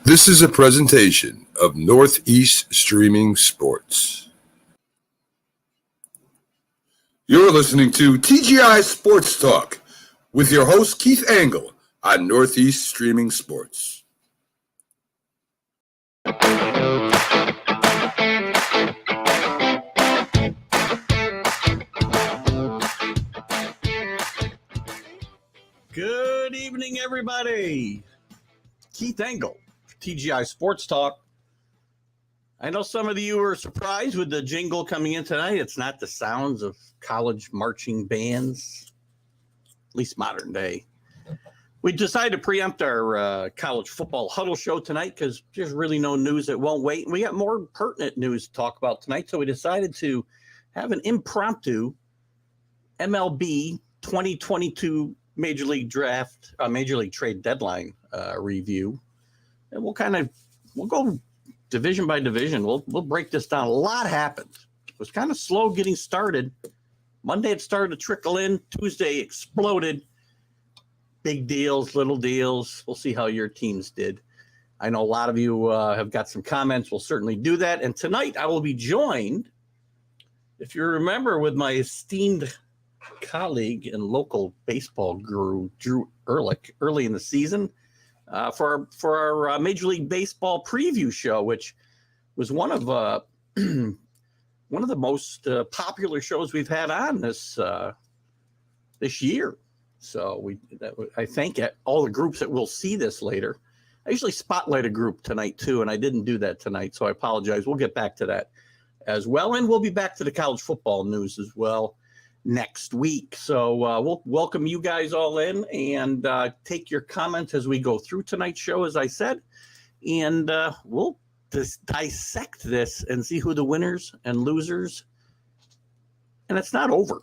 This is a presentation of Northeast Streaming Sports. You're listening to TGI Sports Talk with your host, Keith Angle, on Northeast Streaming Sports. Good evening, everybody. Keith Angle, TGI Sports Talk. I know some of you are surprised with the jingle coming in tonight. It's not the sounds of college marching bands, at least modern day. We decided to preempt our college football huddle show tonight because there's really no news that won't wait. And we got more pertinent news to talk about tonight. So we decided to have an impromptu MLB 2022 Major League Trade Deadline review. And we'll go division by division. We'll break this down. A lot happened. It was kind of slow getting started. Monday it started to trickle in. Tuesday exploded. Big deals, little deals. We'll see how your teams did. I know a lot of you have got some comments. We'll certainly do that. And tonight I will be joined, if you remember, with my esteemed colleague and local baseball guru, Drew Ehrlich, early in the season. For our Major League Baseball preview show, which was one of the most popular shows we've had on this year. So I thank all the groups that will see this later. I usually spotlight a group tonight too, and I didn't do that tonight, so I apologize. We'll get back to that as well, and we'll be back to the college football news as well next week. So we'll welcome you guys all in and take your comments as we go through tonight's show, as I said, and we'll just dissect this and see who the winners and losers. And it's not over.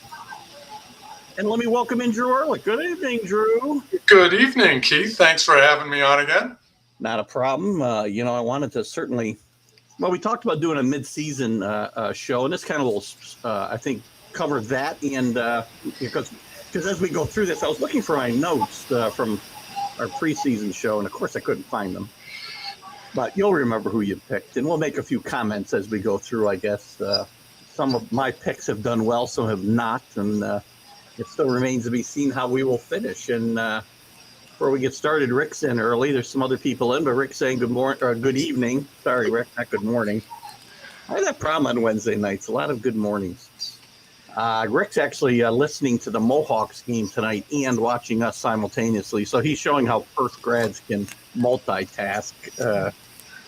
And let me welcome in Drew Ehrlich. Good evening, Drew. Good evening, Keith. Thanks for having me on again. Not a problem. I wanted to certainly, we talked about doing a mid-season show, and this kind of will, I think, cover that. And because as we go through this, I was looking for my notes from our preseason show, and of course I couldn't find them. But you'll remember who you picked, and we'll make a few comments as we go through, I guess. Some of my picks have done well, some have not, and it still remains to be seen how we will finish. And before we get started, Rick's in early. There's some other people in, but Rick's saying good morning or good evening. Sorry, Rick, not good morning. I have that problem on Wednesday nights. A lot of good mornings. Rick's actually listening to the Mohawks game tonight and watching us simultaneously. So he's showing how Perth grads can multitask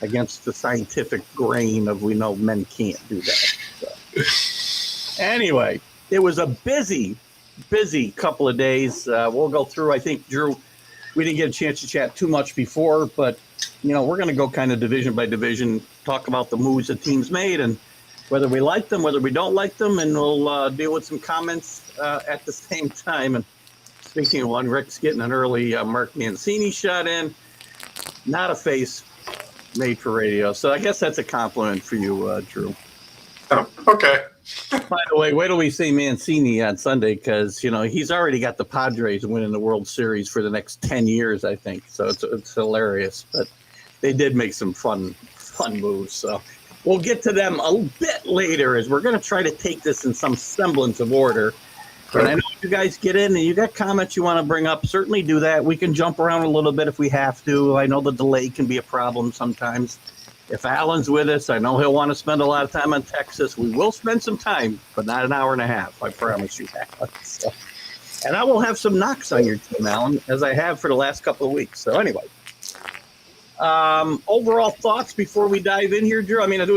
against the scientific grain of we know men can't do that. So. Anyway, it was a busy couple of days. We'll go through, I think, Drew, we didn't get a chance to chat too much before, but, we're going to go kind of division by division, talk about the moves the teams made and whether we like them, whether we don't like them, and we'll deal with some comments at the same time. And speaking of one, Rick's getting an early Mark Mancini shot in. Not a face made for radio. So I guess that's a compliment for you, Drew. Oh, okay. By the way, wait till we see Mancini on Sunday, because, he's already got the Padres winning the World Series for the next 10 years, I think. So it's hilarious. But they did make some fun moves, so. We'll get to them a bit later as we're going to try to take this in some semblance of order. And I know you guys get in and you got comments you want to bring up. Certainly do that. We can jump around a little bit if we have to. I know the delay can be a problem sometimes. If Alan's with us, I know he'll want to spend a lot of time on Texas. We will spend some time, but not an hour and a half. I promise you that. So, and I will have some knocks on your team, Alan, as I have for the last couple of weeks. So anyway. Overall thoughts before we dive in here, Drew. I mean, I'm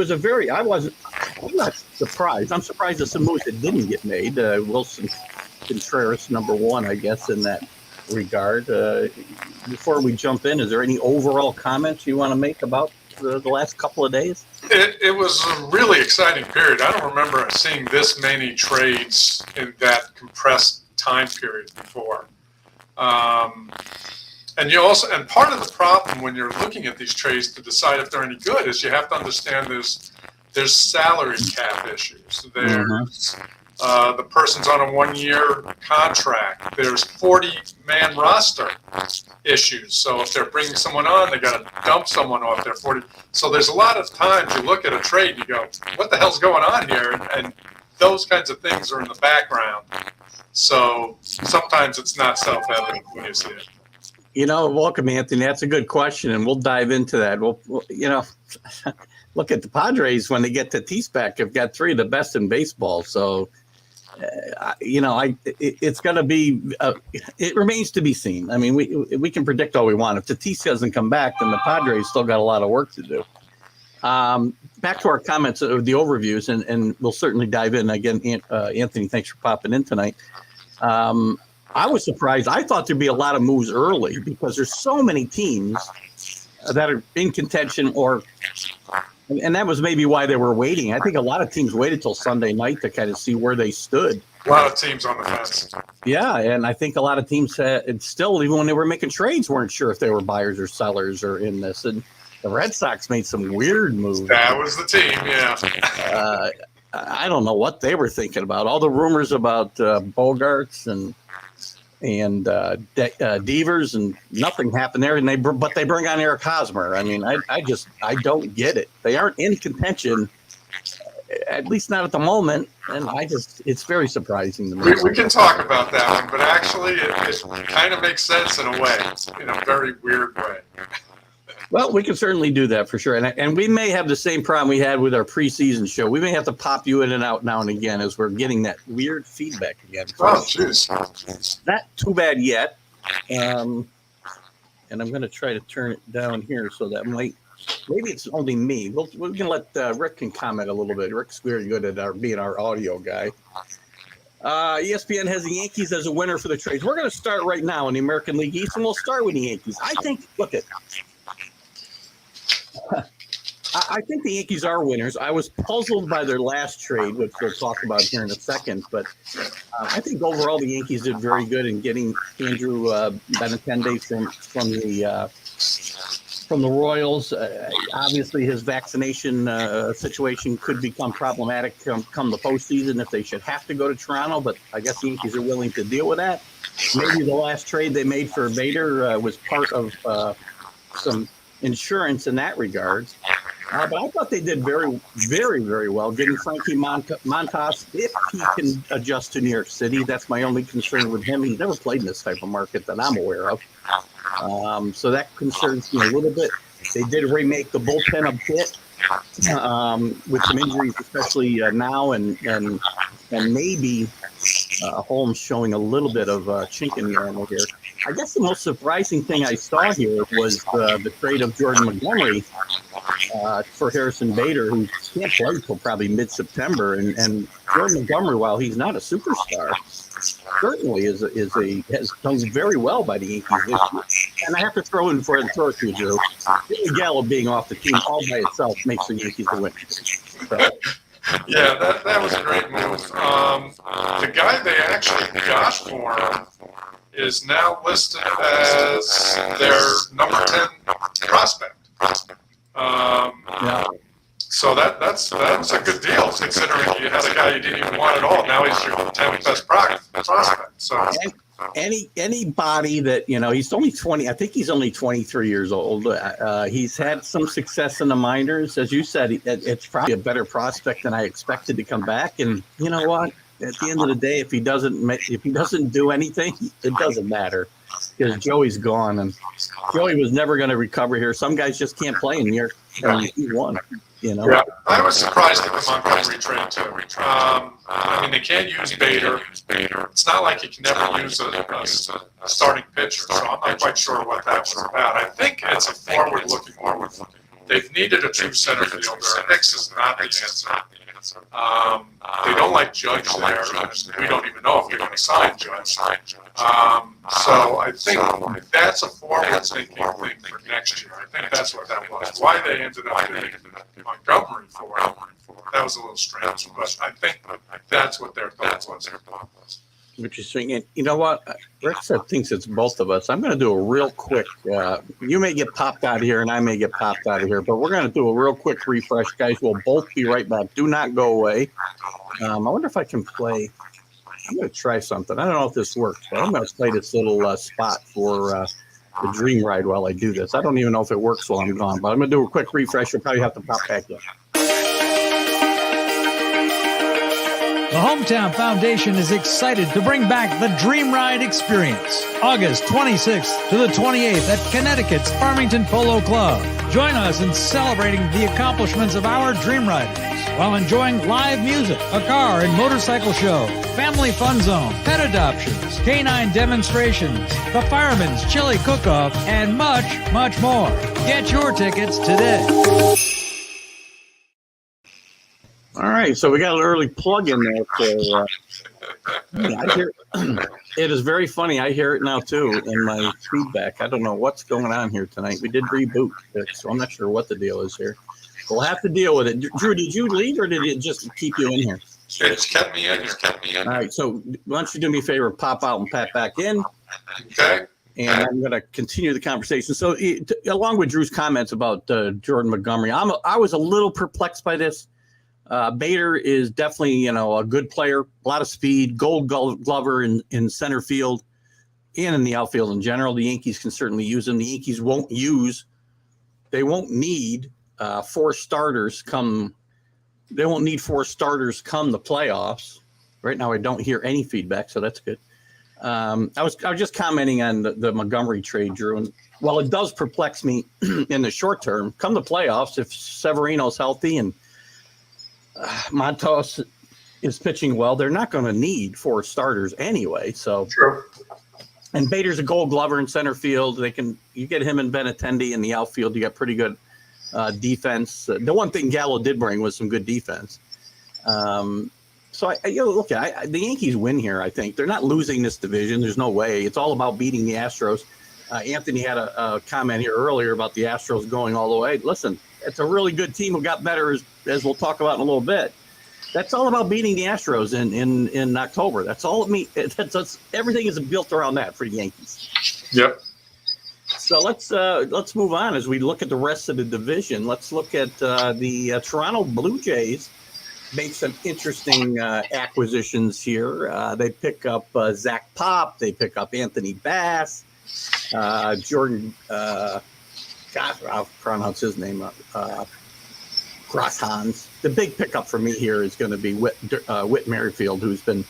not surprised. I'm surprised at some moves that didn't get made. Wilson Contreras, number one, I guess, in that regard. Before we jump in, is there any overall comments you want to make about the last couple of days? It was a really exciting period. I don't remember seeing this many trades in that compressed time period before. And part of the problem when you're looking at these trades to decide if they're any good is you have to understand there's salary cap issues. There's The person's on a 1-year contract. There's 40-man roster issues. So if they're bringing someone on, they got to dump someone off their 40. So there's a lot of times you look at a trade and you go, what the hell's going on here? And those kinds of things are in the background. So sometimes it's not self-evident when you see it. Welcome, Anthony. That's a good question, and we'll dive into that. We'll look at the Padres when they get to T-Spec. Have got 3 of the best in baseball. So, it's going to be. It remains to be seen. I mean, we can predict all we want. If Tatis doesn't come back, then the Padres still got a lot of work to do. Back to our comments of the overviews, and we'll certainly dive in again. Anthony, thanks for popping in tonight. I was surprised. I thought there'd be a lot of moves early because there's so many teams that are in contention, and that was maybe why they were waiting. I think a lot of teams waited till Sunday night to kind of see where they stood. A lot of teams on the fence. Yeah, and I think a lot of teams still, even when they were making trades, weren't sure if they were buyers or sellers or in this. And the Red Sox made some weird moves. That was the team, yeah. I don't know what they were thinking about. All the rumors about Bogarts and Devers, and nothing happened there. But they bring on Eric Hosmer. I mean, I don't get it. They aren't in contention, at least not at the moment. And it's very surprising to me. We can talk about that one, but actually it kind of makes sense in a way, in a very weird way. Well, we can certainly do that for sure. And we may have the same problem we had with our preseason show. We may have to pop you in and out now and again as we're getting that weird feedback again. Oh, jeez. Not too bad yet. And I'm going to try to turn it down here so that maybe it's only me. We're going to let Rick can comment a little bit. Rick's very good at being our audio guy. ESPN has the Yankees as a winner for the trades. We're going to start right now in the American League East, and we'll start with the Yankees. I think the Yankees are winners. I was puzzled by their last trade, which we'll talk about here in a second. But I think overall the Yankees did very good in getting Andrew Benintendi from the Royals. Obviously, his vaccination situation could become problematic come the postseason if they should have to go to Toronto. But I guess the Yankees are willing to deal with that. Maybe the last trade they made for Vader was part of some insurance in that regard. But I thought they did very, very, very well getting Frankie Montas if he can adjust to New York City. That's my only concern with him. He's never played in this type of market that I'm aware of. So that concerns me a little bit. They did remake the bullpen a bit with some injuries, especially now, and maybe Holmes showing a little bit of chink in the armor here. I guess the most surprising thing I saw here was the trade of Jordan Montgomery for Harrison Bader, who can't play until probably mid-September. And Jordan Montgomery, while he's not a superstar, certainly has done very well by the Yankees this year. And I have to throw it to you, Joe. Billy Gallo being off the team all by itself makes the Yankees the winners. So. Yeah, that was a great move. The guy they actually got for him is now listed as their number 10 prospect. So that's a good deal considering you had a guy you didn't even want at all. Now he's your 10th best prospect. So anybody that he's only 20. I think he's only 23 years old. He's had some success in the minors, as you said. It's probably a better prospect than I expected to come back. And you know what? At the end of the day, if he doesn't do anything, it doesn't matter because Joey's gone, and Joey was never going to recover here. Some guys just can't play in here. He won. Yeah, I was surprised at the Montgomery trade too. I mean, they can't use Bader. It's not like you can never use a starting pitcher, so I'm not quite sure what that was about. I think it's a forward-looking move. They've needed a true center fielder. Hicks is not the answer. They don't like Judge there. We don't even know if they're going to sign Judge. So I think that's a forward-thinking thing for next year. I think that's what that was. Why they ended up getting Montgomery for that was a little strange, but I think that's what their thought was. What you're saying. You know what? Rick thinks it's both of us. I'm going to do a real quick. You may get popped out of here, and I may get popped out of here, but we're going to do a real quick refresh, guys. We'll both be right back. Do not go away. I wonder if I can play. I'm going to try something. I don't know if this works, but I'm going to play this little spot for the Dream Ride while I do this. I don't even know if it works while I'm gone, but I'm going to do a quick refresh. You'll probably have to pop back in. The Hometown Foundation is excited to bring back the Dream Ride experience, August 26th to the 28th at Connecticut's Farmington Polo Club. Join us in celebrating the accomplishments of our Dream Riders while enjoying live music, a car and motorcycle show, family fun zone, pet adoptions, canine demonstrations, the Fireman's Chili Cook-Off, and much, much more. Get your tickets today. All right, so we got an early plug in there. So, I hear it is very funny. I hear it now too in my feedback. I don't know what's going on here tonight. We did reboot it, so I'm not sure what the deal is here. We'll have to deal with it. Drew, did you leave or did it just keep you in here? It just kept me in here. All right, so why don't you do me a favor, pop out and pat back in. Okay. And I'm going to continue the conversation. So, along with Drew's comments about Jordan Montgomery, I was a little perplexed by this. Bader is definitely, a good player, a lot of speed, gold glover in center field and in the outfield in general. The Yankees can certainly use him. The Yankees won't need four starters come the playoffs. Right now, I don't hear any feedback, so that's good. I was just commenting on the Montgomery trade, Drew, and while it does perplex me in the short term, come the playoffs, if Severino's healthy and Montos is pitching well, they're not going to need four starters anyway. So, True. And Bader's a Gold Glover in center field. You get him and Benintendi in the outfield. You got pretty good defense. The one thing Gallo did bring was some good defense. The Yankees win here. I think they're not losing this division. There's no way. It's all about beating the Astros. Anthony had a comment here earlier about the Astros going all the way. Listen, it's a really good team who got better, as we'll talk about in a little bit. That's all about beating the Astros in October. That's all it means. Everything is built around that for the Yankees. Yep. So let's move on as we look at the rest of the division. Let's look at the Toronto Blue Jays. Made some interesting acquisitions here. They pick up Zach Pop. They pick up Anthony Bass. Jordan, I'll pronounce his name Grosshans. The big pickup for me here is going to be Whit Merrifield, who's been,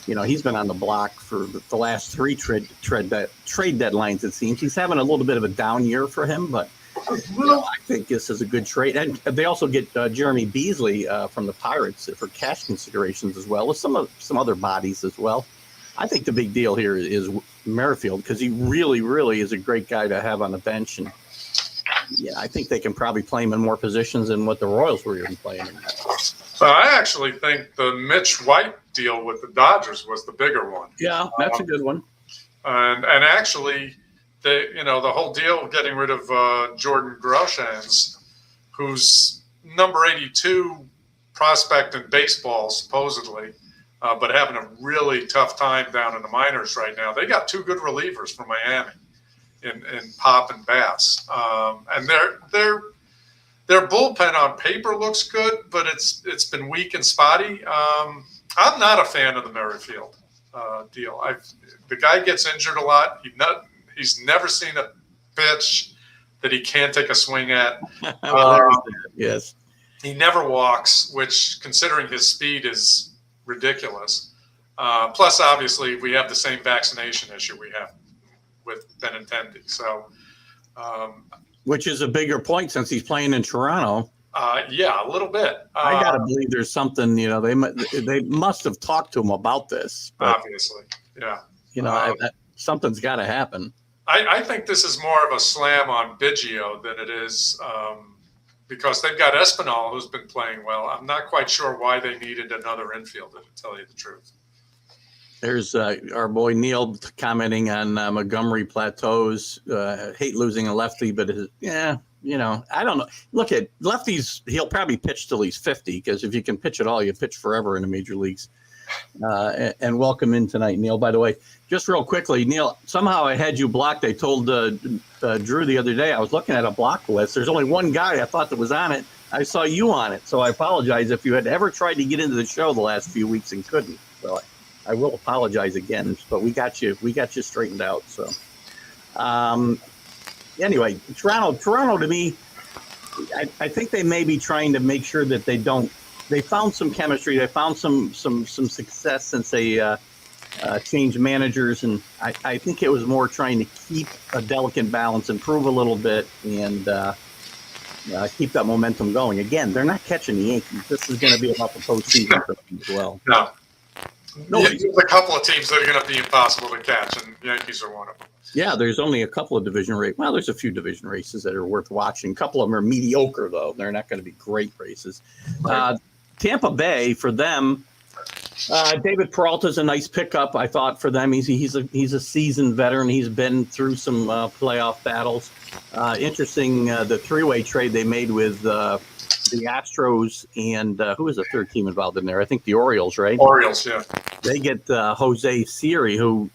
he's been on the block for the last three trade deadlines, it seems. He's having a little bit of a down year for him, but I think this is a good trade. And they also get Jeremy Beasley from the Pirates for cash considerations as well, with some other bodies as well. I think the big deal here is Merrifield, because he really, really is a great guy to have on the bench. And I think they can probably play him in more positions than what the Royals were even playing him at. So I actually think the Mitch White deal with the Dodgers was the bigger one. Yeah, that's a good one. And actually, the whole deal of getting rid of Jordan Groshans, who's number 82 prospect in baseball, supposedly, but having a really tough time down in the minors right now. They got two good relievers from Miami in Pop and Bass. And their bullpen on paper looks good, but it's been weak and spotty. I'm not a fan of the Merrifield deal. The guy gets injured a lot. He's never seen a pitch that he can't take a swing at. Yes. He never walks, which, considering his speed, is ridiculous. Plus, obviously, we have the same vaccination issue we have with Benintendi. So, which is a bigger point since he's playing in Toronto. Yeah, a little bit. I gotta believe there's something. They must have talked to him about this. But, obviously, yeah. Something's got to happen. I think this is more of a slam on Biggio than it is because they've got Espinal, who's been playing well. I'm not quite sure why they needed another infielder, to tell you the truth. There's our boy Neil commenting on Montgomery plateaus. Hate losing a lefty, but I don't know. Look at lefties. He'll probably pitch till he's 50, because if you can pitch at all, you pitch forever in the major leagues. And welcome in tonight, Neil. By the way, just real quickly, Neil, somehow I had you blocked. I told Drew the other day I was looking at a block list. There's only one guy I thought that was on it. I saw you on it, so I apologize if you had ever tried to get into the show the last few weeks and couldn't. So I will apologize again, but we got you straightened out. So anyway, Toronto to me, I think they may be trying to make sure that they found some chemistry. They found some success since they changed managers, and I think it was more trying to keep a delicate balance, improve a little bit, and keep that momentum going. Again, they're not catching the Yankees. This is going to be about the postseason for them as well. No, there's a couple of teams that are going to be impossible to catch, and the Yankees are one of them. Yeah, there's only a couple of division races. Well, there's a few division races that are worth watching. A couple of them are mediocre, though. They're not going to be great races. Tampa Bay, for them, David Peralta's a nice pickup, I thought, for them. He's a seasoned veteran. He's been through some playoff battles. Interesting, the three-way trade they made with the Astros and who was the third team involved in there? I think the Orioles, right? Orioles, yeah. They get Jose Siri, who,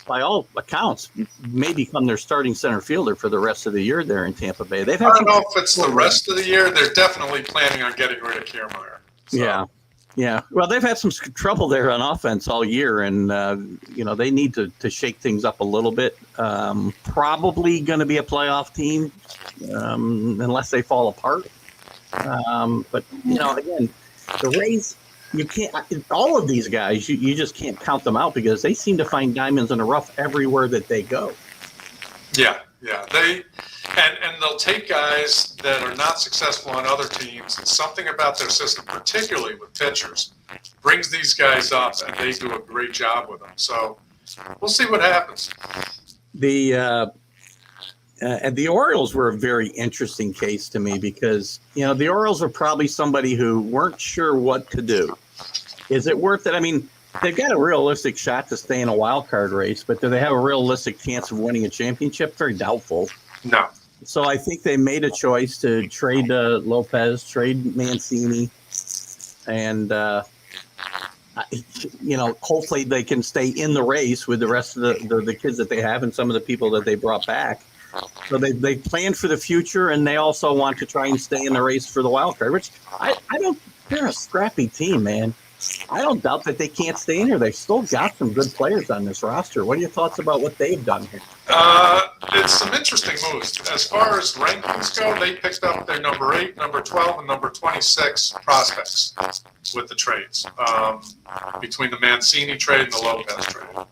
by all accounts, may become their starting center fielder for the rest of the year there in Tampa Bay. I don't know if it's the rest of the year. They're definitely planning on getting rid of Kiermaier. So. Yeah. Well, they've had some trouble there on offense all year, and they need to shake things up a little bit. Probably going to be a playoff team unless they fall apart. But again, the Rays, you can't. All of these guys, you just can't count them out because they seem to find diamonds in the rough everywhere that they go. Yeah. And they'll take guys that are not successful on other teams, and something about their system, particularly with pitchers, brings these guys up, and they do a great job with them. So we'll see what happens. And the Orioles were a very interesting case to me because, the Orioles are probably somebody who weren't sure what to do. Is it worth it? I mean, they've got a realistic shot to stay in a wild card race, but do they have a realistic chance of winning a championship? Very doubtful. No. So I think they made a choice to trade Lopez, trade Mancini, and hopefully they can stay in the race with the rest of the kids that they have and some of the people that they brought back. So they planned for the future, and they also want to try and stay in the race for the wild card, which I don't. They're a scrappy team, man. I don't doubt that they can't stay in here. They've still got some good players on this roster. What are your thoughts about what they've done here? It's some interesting moves. As far as rankings go, they picked up their number 8, number 12, and number 26 prospects with the trades between the Mancini trade and the Lopez trade.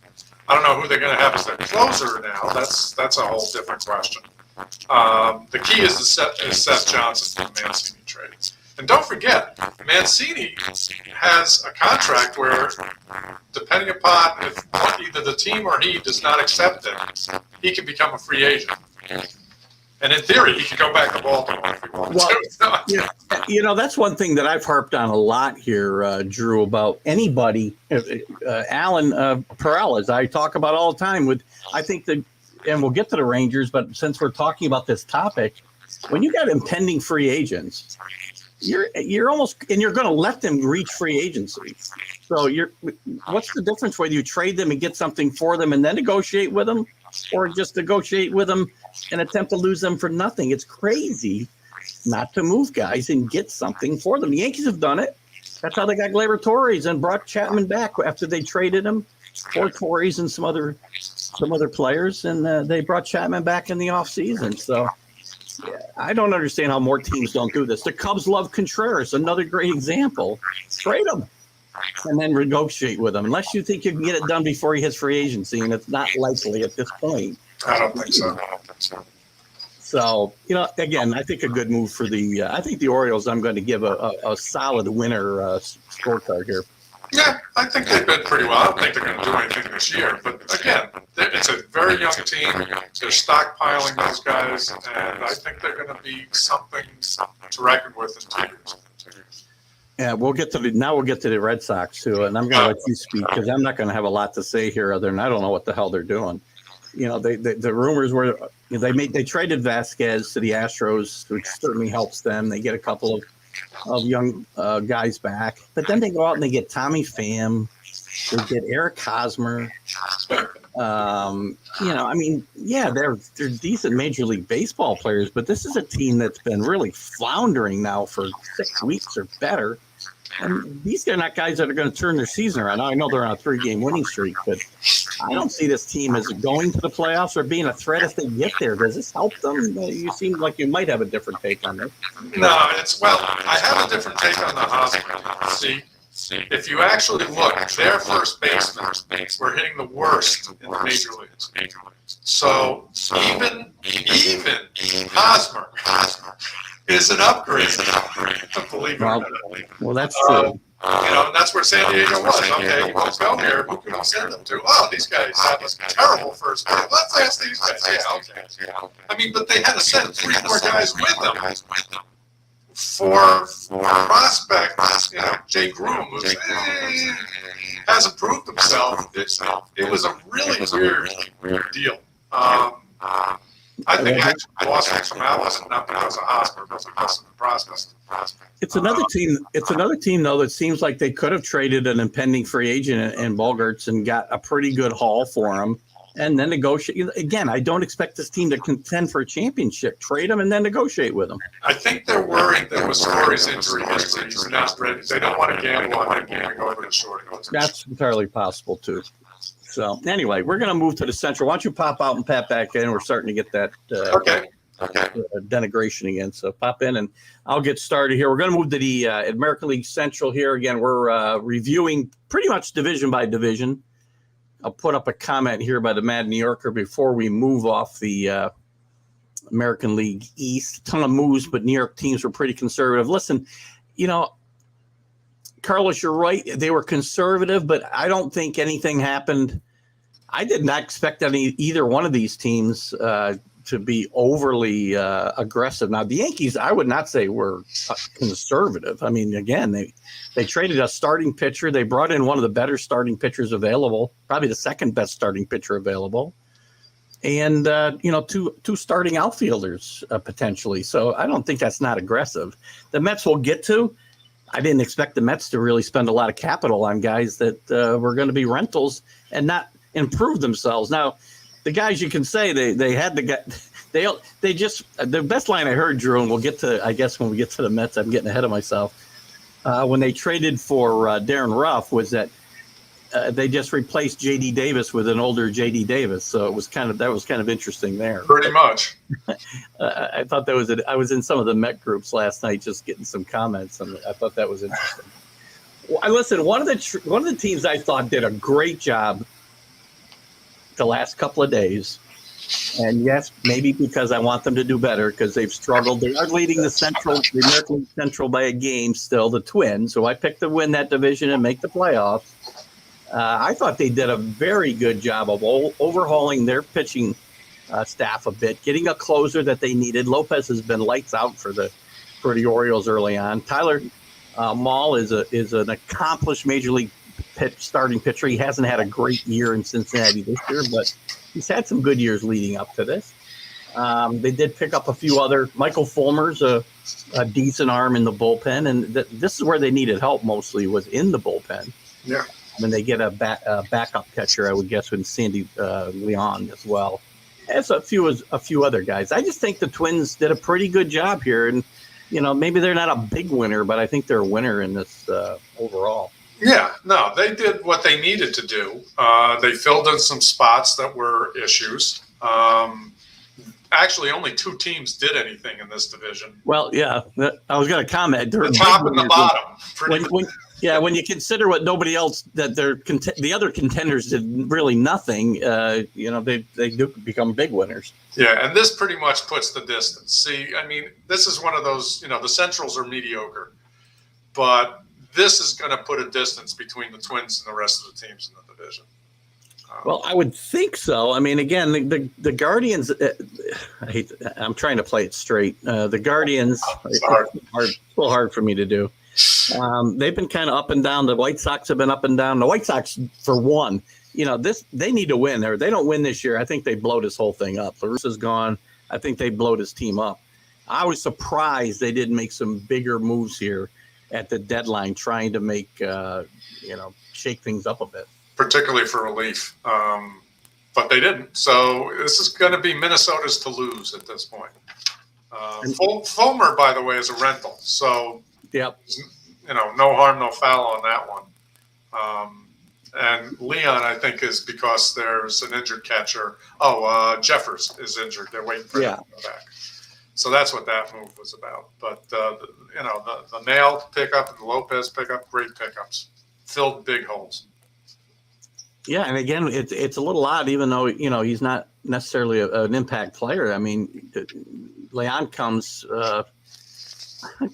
I don't know who they're going to have as their closer now. That's a whole different question. The key is Seth Johnson in the Mancini trade. And don't forget, Mancini has a contract where, depending upon if either the team or he does not accept it, he can become a free agent. And in theory, he could go back to Baltimore if he wants to. That's one thing that I've harped on a lot here, Drew, about anybody. Alan Perez, I talk about all the time I think that, and we'll get to the Rangers, but since we're talking about this topic, when you got impending free agents, you're almost, and you're going to let them reach free agency. So what's the difference whether you trade them and get something for them and then negotiate with them, or just negotiate with them and attempt to lose them for nothing? It's crazy not to move guys and get something for them. The Yankees have done it. That's how they got Gleyber Torres and brought Chapman back after they traded him for Torres and some other players, and they brought Chapman back in the offseason. So I don't understand how more teams don't do this. The Cubs love Contreras, another great example. Trade him and then negotiate with him, unless you think you can get it done before he hits free agency, and it's not likely at this point. I don't think so. So, again, I think a good move for I think the Orioles, I'm going to give a solid winner scorecard here. Yeah, I think they've been pretty well. I don't think they're going to do anything this year. But, again, it's a very young team. They're stockpiling those guys, and I think they're going to be something to reckon with in 2 years. Yeah, we'll get to the Red Sox, too, and I'm going to let you speak because I'm not going to have a lot to say here other than I don't know what the hell they're doing. The rumors were they traded Vasquez to the Astros, which certainly helps them. They get a couple of young guys back, but then they go out and they get Tommy Pham, They get Eric Hosmer. They're decent Major League Baseball players, but this is a team that's been really floundering now for 6 weeks or better. And these are not guys that are going to turn their season around. I know they're on a 3-game winning streak, but I don't see this team as going to the playoffs or being a threat if they get there. Does this help them? You seem like you might have a different take on this. No, I have a different take on the Hosmer. See, if you actually look, their first basemen were hitting the worst in the major leagues. So even Hosmer is an upgrade. Believe it or not. Well, that's true. And that's where San Diego was. Okay, you won't go here. Who can we send them to? Oh, these guys have a terrible first base. Let's ask these guys. Yeah, okay. I mean, but they had to send 3-4 guys with them for prospect. Jay Groom hasn't proved himself. It was a really weird deal. I think actually lost from Allison, not because of Hosmer, but because of the prospect. It's another team. It's another team, though, that seems like they could have traded an impending free agent in Bogaerts and got a pretty good haul for him, and then negotiate. Again, I don't expect this team to contend for a championship. Trade him and then negotiate with him. I think they're worried that with Story's injury history, he's not ready. They don't want to gamble on him going over to Shorty. That's entirely possible too. So anyway, we're going to move to the Central. Why don't you pop out and pat back in? We're starting to get that denigration again. So pop in and I'll get started here. We're going to move to the American League Central here. Again, we're reviewing pretty much division by division. I'll put up a comment here by the Mad New Yorker before we move off the American League East. A ton of moves, but New York teams were pretty conservative. Listen, Carlos, you're right. They were conservative, but I don't think anything happened. I did not expect either one of these teams to be overly aggressive. Now, the Yankees, I would not say were conservative. I mean, again, they traded a starting pitcher. They brought in one of the better starting pitchers available, probably the second best starting pitcher available, and two starting outfielders potentially. So I don't think that's not aggressive. The Mets will get to. I didn't expect the Mets to really spend a lot of capital on guys that were going to be rentals and not improve themselves. Now, the guys you can say they had the guy. They just the best line I heard, Drew, and we'll get to, I guess when we get to the Mets, I'm getting ahead of myself. When they traded for Darren Ruff, was that they just replaced J.D. Davis with an older J.D. Davis. So it was kind of interesting there. Pretty much. I thought that was I was in some of the Met groups last night, just getting some comments, and I thought that was interesting. Listen, one of the teams I thought did a great job the last couple of days, and yes, maybe because I want them to do better because they've struggled. They are leading the American League Central by a game still, the Twins. So I picked to win that division and make the playoffs. I thought they did a very good job of overhauling their pitching staff a bit, getting a closer that they needed. Lopez has been lights out for the Orioles early on. Tyler Mahle is an accomplished major league starting pitcher. He hasn't had a great year in Cincinnati this year, but he's had some good years leading up to this. They did pick up a few other. Michael Fulmer's a decent arm in the bullpen, and this is where they needed help mostly, was in the bullpen. Yeah. When they get a backup catcher, I would guess, with Sandy Leon as well. As a few other guys. I just think the Twins did a pretty good job here, and maybe they're not a big winner, but I think they're a winner in this overall. Yeah, no, they did what they needed to do. They filled in some spots that were issues. Actually, only 2 teams did anything in this division. Well, yeah, I was going to comment. The top and the bottom. When you consider what nobody else, that the other contenders did really nothing, they do become big winners. Yeah, and this pretty much puts the distance. See, I mean, this is one of those, the Centrals are mediocre, but this is going to put a distance between the Twins and the rest of the teams in the division. Well, I would think so. I mean, again, the Guardians. I'm trying to play it straight. The Guardians. It's a little hard for me to do. They've been kind of up and down. The White Sox have been up and down. The White Sox, for one, they need to win. Or they don't win this year, I think they blow this whole thing up. La Russa's gone. I think they blow this team up. I was surprised they didn't make some bigger moves here at the deadline, trying to make shake things up a bit. Particularly for relief. But they didn't. So this is going to be Minnesota's to lose at this point. Fulmer, by the way, is a rental. So, yep. No harm, no foul on that one. And Leon, I think, is because there's an injured catcher. Jeffers is injured. They're waiting for him to go back. So that's what that move was about. But, the Nail pickup and the Lopez pickup, great pickups. Filled big holes. Yeah, and again, it's a little odd, even though, he's not necessarily an impact player. I mean, Leon comes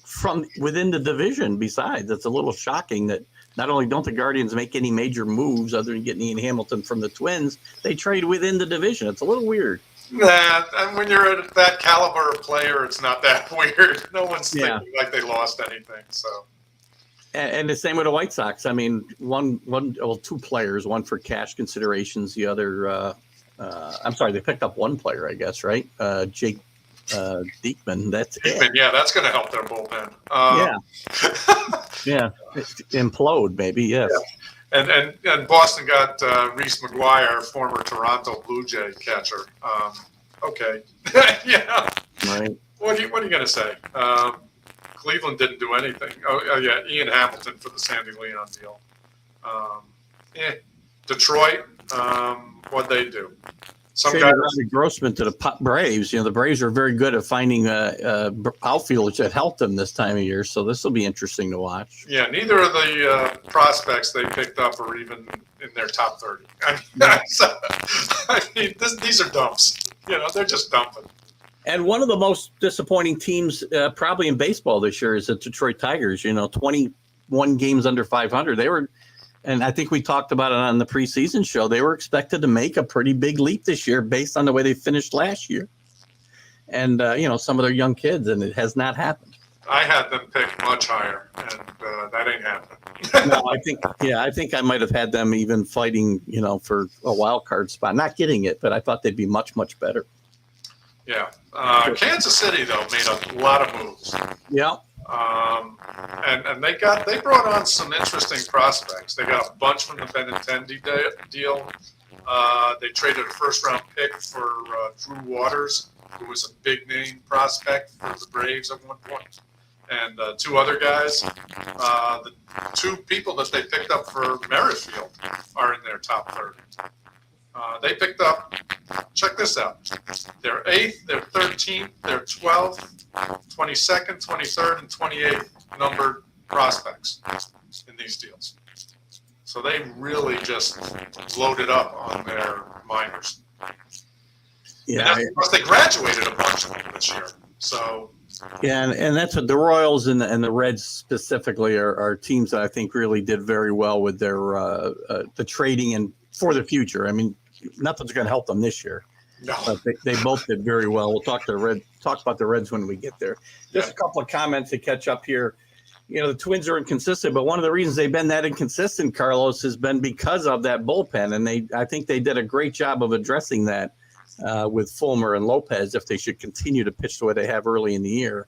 from within the division besides. It's a little shocking that not only don't the Guardians make any major moves other than getting Ian Hamilton from the Twins, they trade within the division. It's a little weird. Nah, and when you're that caliber of player, it's not that weird. No one's thinking like they lost anything. So, and the same with the White Sox. I mean, two players, one for cash considerations, the other. They picked up one player, I guess, right? Jake Diekman. That's Diekman. Yeah, that's going to help their bullpen. Yeah, implode maybe. Yes. Yeah. And Boston got Reese McGuire, former Toronto Blue Jay catcher. Okay. Yeah. Right. What are you going to say? Cleveland didn't do anything. Ian Hamilton for the Sandy Leon deal. Detroit, what'd they do? Some guy Grossman to the Braves. The Braves are very good at finding outfielders that help them this time of year. So this will be interesting to watch. Yeah, neither of the prospects they picked up are even in their top 30. These are dumps. They're just dumping. And one of the most disappointing teams probably in baseball this year is the Detroit Tigers. 21 games under 500. They were. And I think we talked about it on the preseason show. They were expected to make a pretty big leap this year based on the way they finished last year. And, some of their young kids, and it has not happened. I had them picked much higher, and that ain't happening. No, I think I might have had them even fighting, for a wild card spot. Not getting it, but I thought they'd be much, much better. Yeah. Kansas City, though, made a lot of moves. Yeah. And they brought on some interesting prospects. They got a bunch from the Benintendi deal. They traded a first-round pick for Drew Waters, who was a big-name prospect for the Braves at one point, and two other guys. The two people that they picked up for Merrifield are in their top 30. They picked up, check this out, their 8th, their 13th, their 12th, 22nd, 23rd, and 28th numbered prospects in these deals. So they really just loaded up on their minors. Yeah, and that's because they graduated a bunch of them this year. So yeah, and that's what the Royals and the Reds specifically are teams that I think really did very well with their the trading and for the future. I mean, nothing's going to help them this year. No. But they both did very well. We'll talk about the Reds when we get there. Just a couple of comments to catch up here. The Twins are inconsistent, but one of the reasons they've been that inconsistent, Carlos, has been because of that bullpen, and I think they did a great job of addressing that with Fulmer and Lopez if they should continue to pitch the way they have early in the year,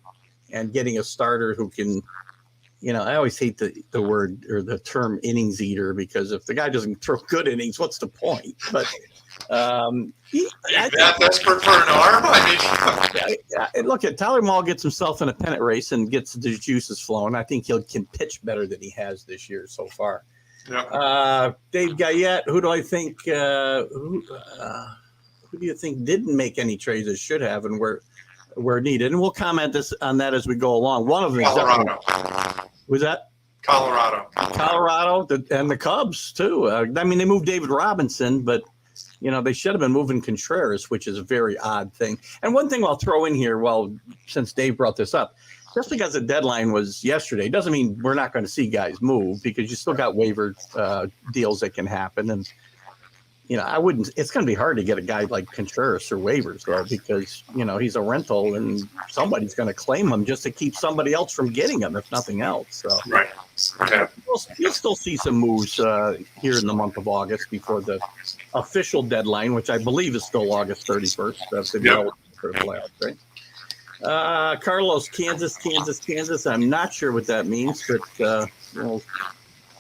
and getting a starter who can. I always hate the word or the term innings eater, because if the guy doesn't throw good innings, what's the point? But that's for an arm. Look at Tyler Mahle gets himself in a pennant race and gets the juices flowing. I think he can pitch better than he has this year so far. Yep. Dave Guyette, who do I think? Who do you think didn't make any trades that should have, and where needed? And we'll comment on that as we go along. One of them, Colorado. Was that Colorado, and the Cubs too. They moved David Robinson, but they should have been moving Contreras, which is a very odd thing. And one thing I'll throw in here, since Dave brought this up, just because the deadline was yesterday doesn't mean we're not going to see guys move, because you still got waiver deals that can happen. And it's going to be hard to get a guy like Contreras or waivers, though, because, he's a rental and somebody's going to claim him just to keep somebody else from getting him, if nothing else. So right. Yeah. You'll still see some moves here in the month of August before the official deadline, which I believe is still August 31st. That's the deal for the playoffs, right? Carlos, Kansas. I'm not sure what that means, but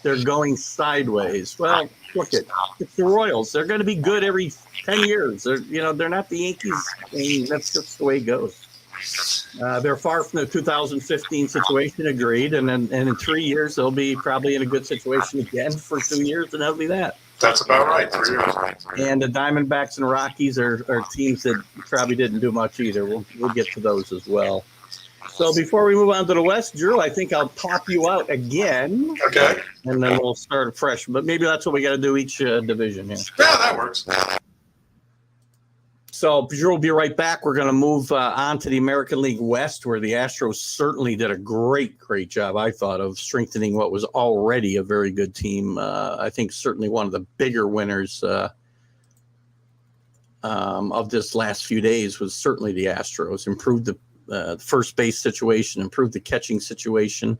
they're going sideways. Well, look it's the Royals. They're going to be good every 10 years. They're not the Yankees. I mean, that's just the way it goes. They're far from the 2015 situation, agreed. And in 3 years, they'll be probably in a good situation again for 2 years, and that'll be that. That's about right. 3 years. And the Diamondbacks and Rockies are teams that probably didn't do much either. We'll get to those as well. So before we move on to the West, Drew, I think I'll pop you out again. Okay. And then we'll start fresh. But maybe that's what we got to do each division. Yeah, that works. So Drew will be right back. We're going to move on to the American League West, where the Astros certainly did a great job, I thought, of strengthening what was already a very good team. I think certainly one of the bigger winners of this last few days was certainly the Astros. Improved the first base situation, improved the catching situation,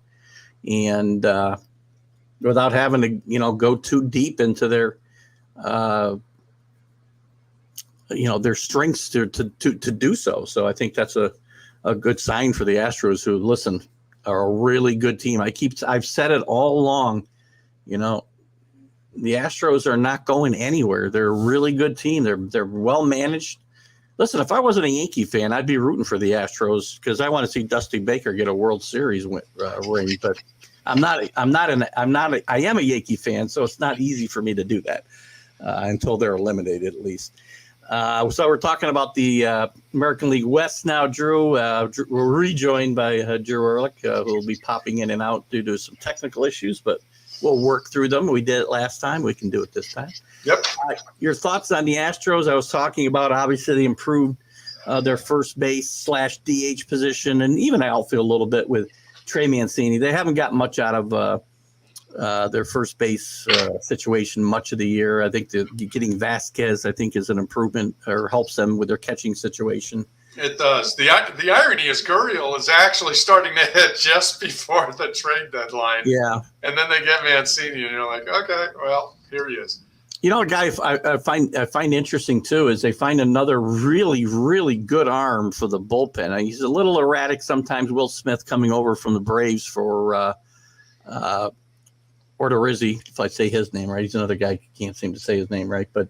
and without having to, go too deep into their strengths to do so. So I think that's a good sign for the Astros, who, listen, are a really good team. I've said it all along, the Astros are not going anywhere. They're a really good team. They're well managed. Listen, if I wasn't a Yankee fan, I'd be rooting for the Astros because I want to see Dusty Baker get a World Series ring. But I am a Yankee fan, so it's not easy for me to do that until they're eliminated, at least. So we're talking about the American League West now, Drew. We're rejoined by Drew Ehrlich, who will be popping in and out due to some technical issues, but we'll work through them. We did it last time. We can do it this time. Yep. Your thoughts on the Astros? I was talking about, obviously, they improved their first base / DH position, and even outfield a little bit with Trey Mancini. They haven't got much out of their first base situation much of the year. I think getting Vasquez, I think, is an improvement or helps them with their catching situation. It does. The irony is Gurriel is actually starting to hit just before the trade deadline. Yeah. And then they get Mancini, and you're like, okay, well, here he is. A guy I find interesting too is they find another really, really good arm for the bullpen. He's a little erratic sometimes. Will Smith coming over from the Braves for Odorizzi, if I say his name right. He's another guy who can't seem to say his name right. But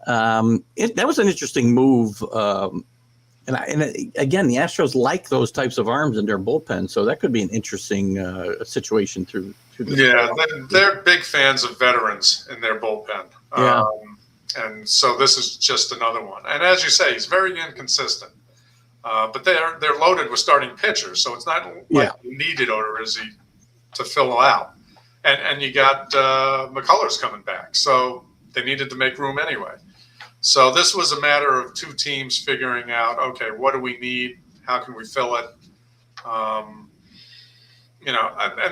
that was an interesting move. And again, the Astros like those types of arms in their bullpen, so that could be an interesting situation through the Yeah, they're big fans of veterans in their bullpen. Yeah. And so this is just another one. And as you say, he's very inconsistent. But they're loaded with starting pitchers, so it's not like you needed Odorizzi to fill out. And you got McCullers coming back, so they needed to make room anyway. So this was a matter of two teams figuring out, okay, what do we need? How can we fill it? And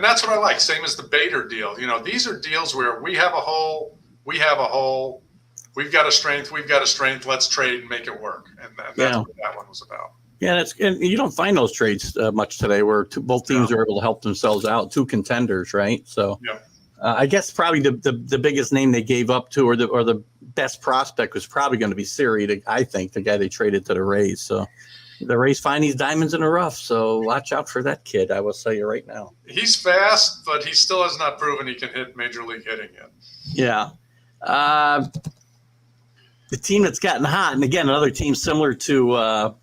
that's what I like. Same as the Bader deal. These are deals where we have a hole, we've got a strength, let's trade and make it work. And that's what that one was about. Yeah, and you don't find those trades much today where both teams are able to help themselves out, two contenders, right? So I guess probably the biggest name they gave up to or the best prospect was probably going to be Siri, I think, the guy they traded to the Rays. So the Rays find these diamonds in the rough, so watch out for that kid, I will tell you right now. He's fast, but he still has not proven he can hit major league hitting yet. Yeah. The team that's gotten hot, and again, another team similar to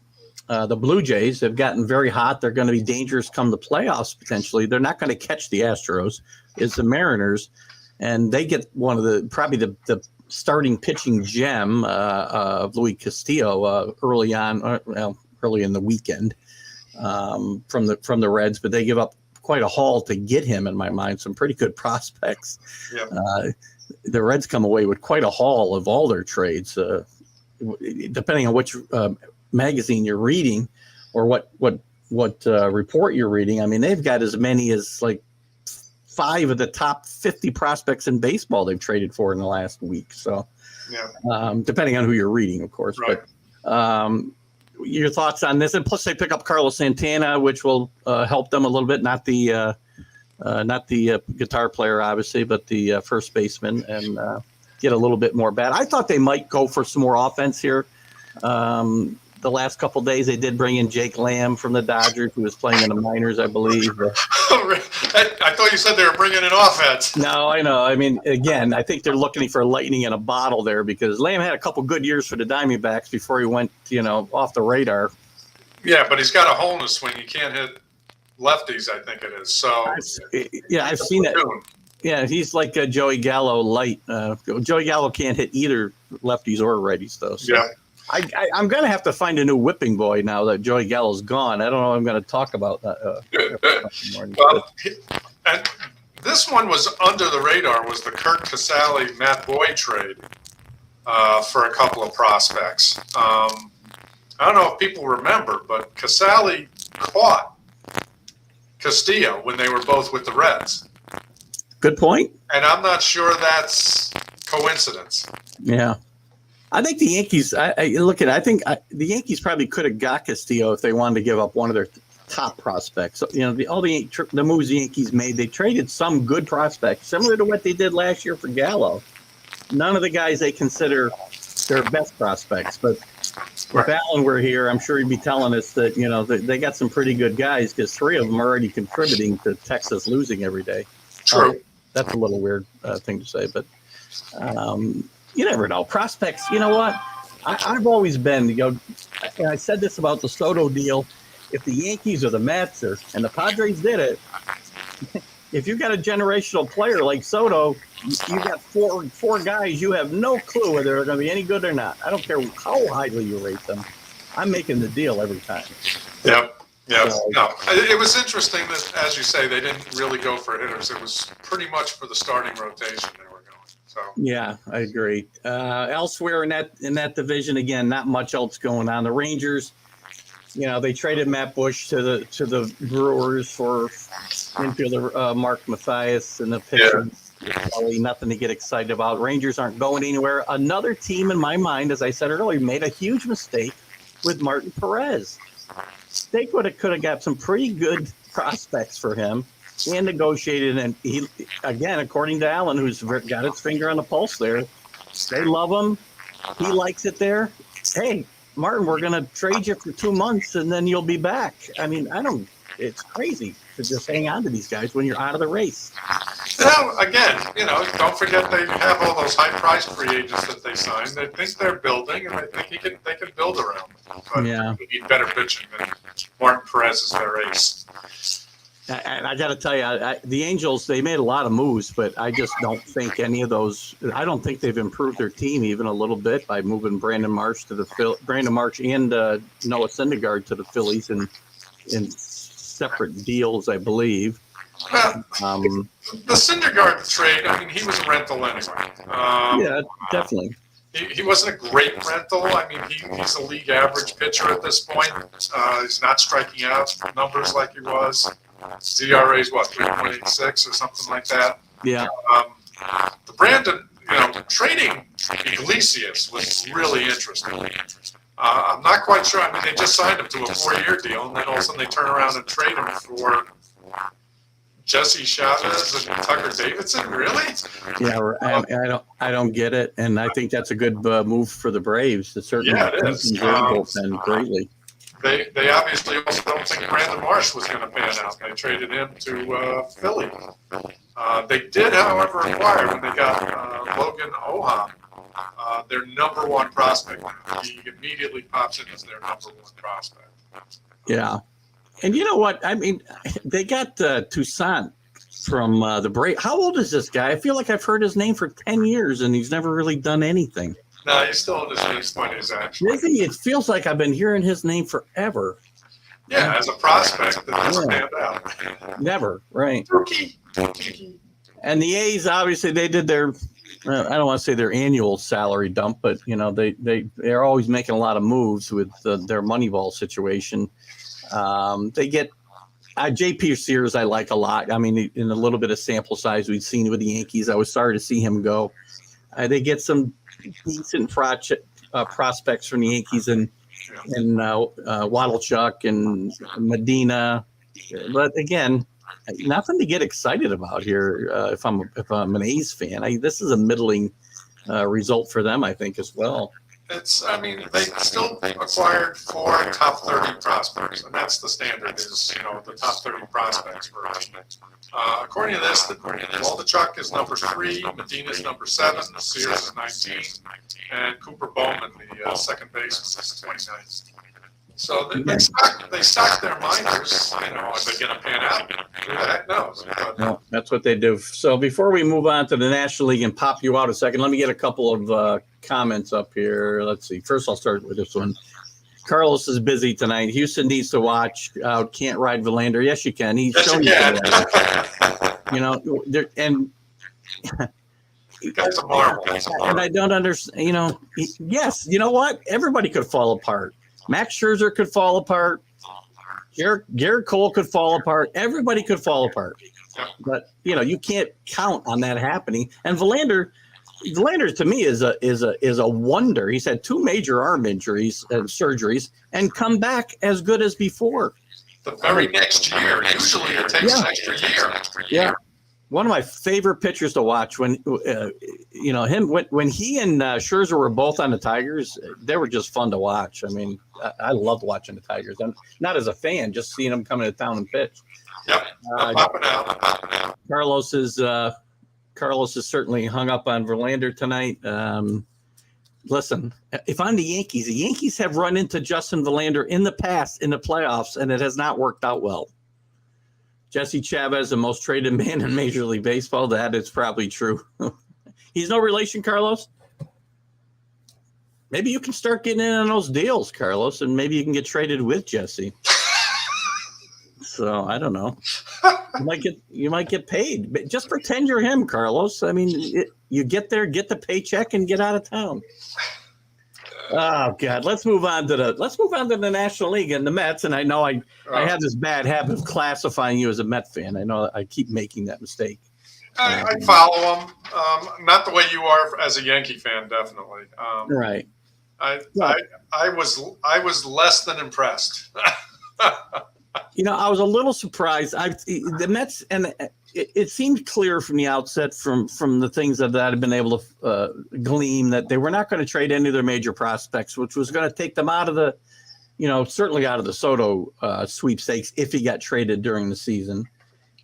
the Blue Jays, have gotten very hot. They're going to be dangerous come the playoffs potentially. They're not going to catch the Astros. It's the Mariners, and they get one of probably the starting pitching gem of Louis Castillo early in the weekend from the Reds, but they give up quite a haul to get him. In my mind, some pretty good prospects. Yep. The Reds come away with quite a haul of all their trades, depending on which magazine you're reading or what report you're reading. I mean, they've got as many as like 5 of the top 50 prospects in baseball they've traded for in the last week. So, depending on who you're reading, of course. Right. But your thoughts on this? And plus, they pick up Carlos Santana, which will help them a little bit. Not the guitar player, obviously, but the first baseman, and get a little bit more bat. I thought they might go for some more offense here. The last couple of days, they did bring in Jake Lamb from the Dodgers, who was playing in the minors, I believe. I thought you said they were bringing in offense. No, I know. I mean, again, I think they're looking for lightning in a bottle there because Lamb had a couple good years for the Diamondbacks before he went, off the radar. Yeah, but he's got a hole in his swing. He can't hit lefties, I think it is. So I've seen it. Yeah, he's like a Joey Gallo light. Joey Gallo can't hit either lefties or righties, though. So yeah. I'm going to have to find a new whipping boy now that Joey Gallo's gone. I don't know what I'm going to talk about that. Well, and this one was under the radar, was the Kurt Casale Matt Boyd trade for a couple of prospects. I don't know if people remember, but Casale caught Castillo when they were both with the Reds. Good point. And I'm not sure that's coincidence. Yeah. I think the Yankees. I think the Yankees probably could have got Castillo if they wanted to give up one of their top prospects. So, all the moves the Yankees made, they traded some good prospects, similar to what they did last year for Gallo. None of the guys they consider their best prospects, but if Allen were here, I'm sure he'd be telling us that they got some pretty good guys because 3 of them are already contributing to Texas losing every day. True. That's a little weird thing to say, but. You never know. Prospects, you know what? I've always been, and I said this about the Soto deal. If the Yankees or the Mets and the Padres did it, if you got a generational player like Soto, you got four guys, you have no clue whether they're going to be any good or not. I don't care how highly you rate them. I'm making the deal every time. Yep. No, it was interesting that, as you say, they didn't really go for hitters. It was pretty much for the starting rotation they were going. So yeah, I agree. Elsewhere in that division, again, not much else going on. The Rangers, they traded Matt Bush to the Brewers for infielder Mark Mathias and the pitcher. Probably nothing to get excited about. Rangers aren't going anywhere. Another team, in my mind, as I said earlier, made a huge mistake with Martin Perez. They could have got some pretty good prospects for him and negotiated. And he, again, according to Allen, who's got his finger on the pulse there, they love him. He likes it there. Hey, Martin, we're going to trade you for 2 months and then you'll be back. I mean, it's crazy to just hang on to these guys when you're out of the race. Now, again, don't forget they have all those high-priced free agents that they signed. They think they're building, and they think they can build around them. But they need better pitching than Martin Perez is their ace. And I got to tell you, the Angels, they made a lot of moves, but I just don't think any of those. I don't think they've improved their team even a little bit by moving Brandon Marsh and Noah Syndergaard to the Phillies in separate deals, I believe. Well, the Syndergaard trade, I mean, he was a rental anyway. Yeah, definitely. He wasn't a great rental. I mean, he's a league average pitcher at this point. He's not striking out numbers like he was. ZRA is 3.86 or something like that. Yeah. The Brandon, trading Iglesias was really interesting. I'm not quite sure. I mean, they just signed him to a 4-year deal, and then all of a sudden they turn around and trade him for Jesse Chavez and Tucker Davidson. Really? Yeah, I don't get it, and I think that's a good move for the Braves. It certainly is. Bullpen greatly. They obviously also don't think Brandon Marsh was going to pan out. They traded him to Philly. They did, however, acquire when they got Logan Ohan, their number 1 prospect. He immediately pops in as their number 1 prospect. Yeah. And you know what? I mean, they got Toussaint from the Braves. How old is this guy? I feel like I've heard his name for 10 years, and he's never really done anything. No, he's still in his mid-20s, actually. Maybe it feels like I've been hearing his name forever. Yeah, as a prospect, that doesn't stand out. Never, right. And the A's, obviously, they did their, I don't want to say their annual salary dump, but, they're always making a lot of moves with their Moneyball situation. They get J.P. Sears, I like a lot. I mean, in a little bit of sample size we've seen with the Yankees, I was sorry to see him go. They get some decent prospects from the Yankees and Waddlechuck and Medina, but again, nothing to get excited about here. If I'm an A's fan, this is a middling result for them, I think, as well. I mean, they still acquired 4 top 30 prospects, and that's the standard is, the top 30 prospects for a team. According to this, Waldichuk is number 3, Medina is number 7, Sears is 19, and Cooper Bowman, the second baseman, is 29. So they stock their minors. If they're going to pan out, who the heck knows? No, that's what they do. So before we move on to the National League and pop you out a second, let me get a couple of comments up here. Let's see. First, I'll start with this one. Carlos is busy tonight. Houston needs to watch. Can't ride Verlander. Yes, you can. He's shown you. And That's a marvel. And I don't understand. Yes, you know what? Everybody could fall apart. Max Scherzer could fall apart. Garrett Cole could fall apart. Everybody could fall apart. But you can't count on that happening. And Verlander to me is a wonder. He's had 2 major arm injuries and surgeries and come back as good as before. The very next year. Usually it takes an extra year. Yeah. One of my favorite pitchers to watch when he and Scherzer were both on the Tigers, they were just fun to watch. I mean, I loved watching the Tigers. I'm not as a fan, just seeing them come into town and pitch. Yep, popping out. Carlos is certainly hung up on Verlander tonight. Listen, if I'm the Yankees have run into Justin Verlander in the past in the playoffs, and it has not worked out well. Jesse Chavez, the most traded man in Major League Baseball. That is probably true. He's no relation, Carlos. Maybe you can start getting in on those deals, Carlos, and maybe you can get traded with Jesse. So I don't know. You might get paid, but just pretend you're him, Carlos. I mean, you get there, get the paycheck, and get out of town. Oh God, let's move on to the National League and the Mets. And I know I have this bad habit of classifying you as a Met fan. I know I keep making that mistake. I follow them, not the way you are as a Yankee fan, definitely. Right. I was less than impressed. I was a little surprised. The Mets, and it seemed clear from the outset, from the things that I've been able to glean, that they were not going to trade any of their major prospects, which was going to take them out of the, certainly out of the Soto sweepstakes if he got traded during the season.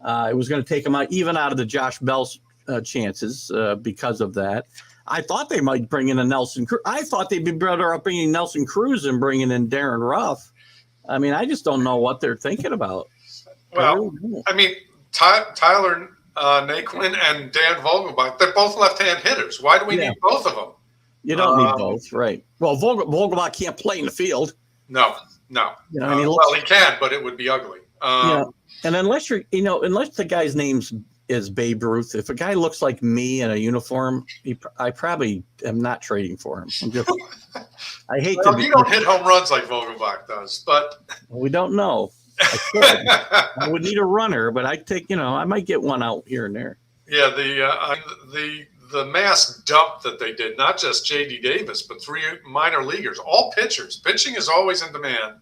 It was going to take them out of the Josh Bell chances because of that. I thought they might bring in a Nelson Cruz. I thought they'd be better up bringing Nelson Cruz and bringing in Darren Ruff. I mean, I just don't know what they're thinking about. Well, I mean, Tyler Naquin and Dan Vogelbach, they're both left-hand hitters. Why do we need both of them? You don't need both, right? Well, Vogelbach can't play in the field. No. Well, he can, but it would be ugly. And unless unless the guy's name is Babe Ruth, if a guy looks like me in a uniform, I probably am not trading for him. I hate to. You don't hit home runs like Vogelbach does, but we don't know. I would need a runner, but I take. I might get one out here and there. Yeah, the mass dump that they did, not just J.D. Davis, but 3 minor leaguers, all pitchers. Pitching is always in demand.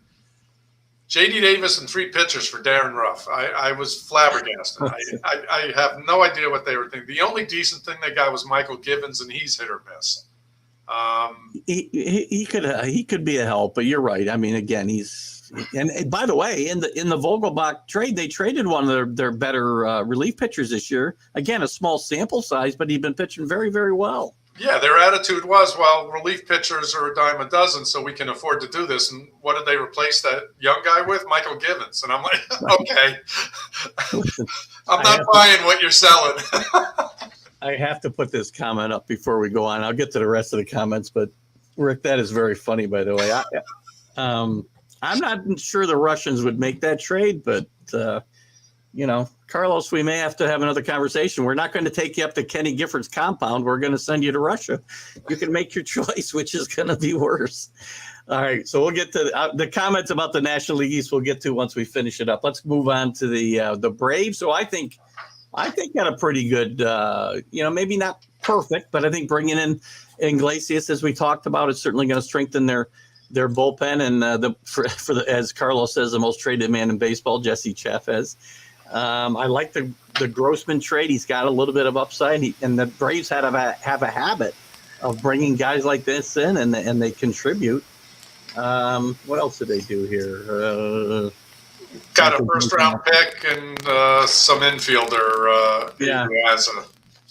J.D. Davis and 3 pitchers for Darren Ruff. I was flabbergasted. I have no idea what they were thinking. The only decent thing they got was Michael Givens, and he's hit or miss. He could be a help, but you're right. I mean, again, and by the way, in the Vogelbach trade, they traded one of their better relief pitchers this year. Again, a small sample size, but he'd been pitching very, very well. Yeah, their attitude was, well, relief pitchers are a dime a dozen, so we can afford to do this. And what did they replace that young guy with? Michael Givens. And I'm like, okay, I'm not buying what you're selling. I have to put this comment up before we go on. I'll get to the rest of the comments, but Rick, that is very funny, by the way. I'm not sure the Russians would make that trade, but Carlos, we may have to have another conversation. We're not going to take you up to Kenny Gifford's compound. We're going to send you to Russia. You can make your choice, which is going to be worse. All right, so we'll get to the comments about the National League East. We'll get to once we finish it up. Let's move on to the Braves. So I think got a pretty good, maybe not perfect, but I think bringing in Iglesias, as we talked about, is certainly going to strengthen their bullpen and as Carlos says, the most traded man in baseball, Jesse Chavez. I like the Grossman trade. He's got a little bit of upside, and the Braves have a habit of bringing guys like this in, and they contribute. What else did they do here? Got a first round pick and some infielder.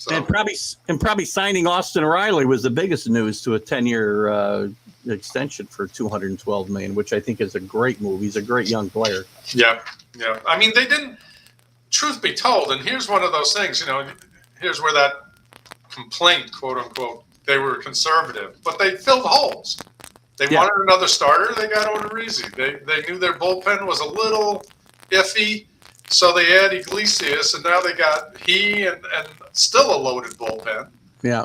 And probably signing Austin Riley was the biggest news to a 10-year extension for $212 million, which I think is a great move. He's a great young player. Yeah. I mean, they didn't. Truth be told, and here's one of those things. Here's where that complaint, quote unquote, they were conservative, but they filled holes. They wanted another starter. They got Odorizzi. They knew their bullpen was a little iffy, so they had Iglesias, and now they got and still a loaded bullpen. Yeah.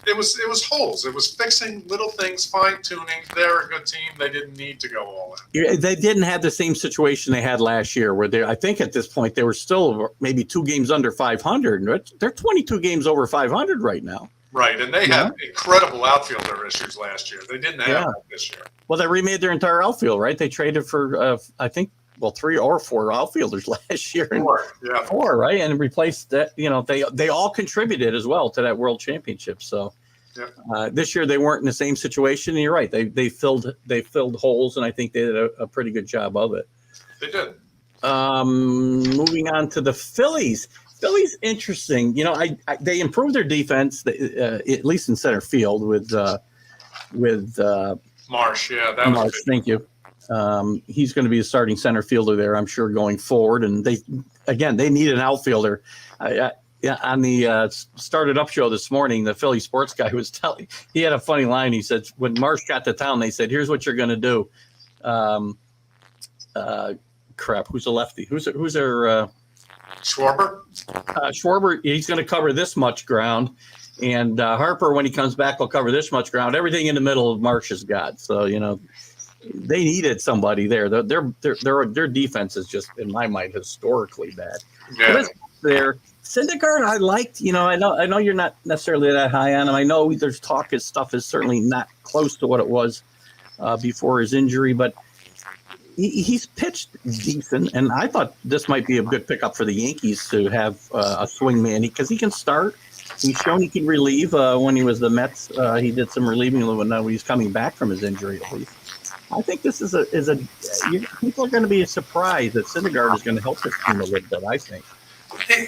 It was holes. It was fixing little things, fine tuning. They're a good team. They didn't need to go all in. Yeah, they didn't have the same situation they had last year, where I think at this point they were still maybe 2 games under 500. They're 22 games over 500 right now. Right, and they had incredible outfielder issues last year. They didn't have that this year. Well, they remade their entire outfield, right? They traded for, I think, 3 or 4 outfielders last year. 4, right? And replaced that. They all contributed as well to that World Championship. So this year they weren't in the same situation. And you're right. They filled holes, and I think they did a pretty good job of it. They did. Moving on to the Phillies. Philly's interesting. They improved their defense, at least in center field with Marsh. Yeah, that Marsh. was good. Thank you. He's going to be a starting center fielder there, I'm sure, going forward. And they need an outfielder. On the Started Up show this morning, the Philly sports guy was telling. He had a funny line. He said, when Marsh got to town, they said, "Here's what you're going to do." Who's a lefty? Who's their Schwarber? Schwarber, he's going to cover this much ground, and Harper, when he comes back, will cover this much ground. Everything in the middle, Marsh has got. So they needed somebody there. Their defense is just, in my mind, historically bad. Yeah. There, Syndergaard, I liked. I know you're not necessarily that high on him. I know there's talk his stuff is certainly not close to what it was before his injury, but he's pitched decent, and I thought this might be a good pickup for the Yankees to have a swing man because he can start. He's shown he can relieve. When he was the Mets, he did some relieving when he's coming back from his injury. At least, I think this is a people are going to be surprised that Syndergaard is going to help this team a little bit. I think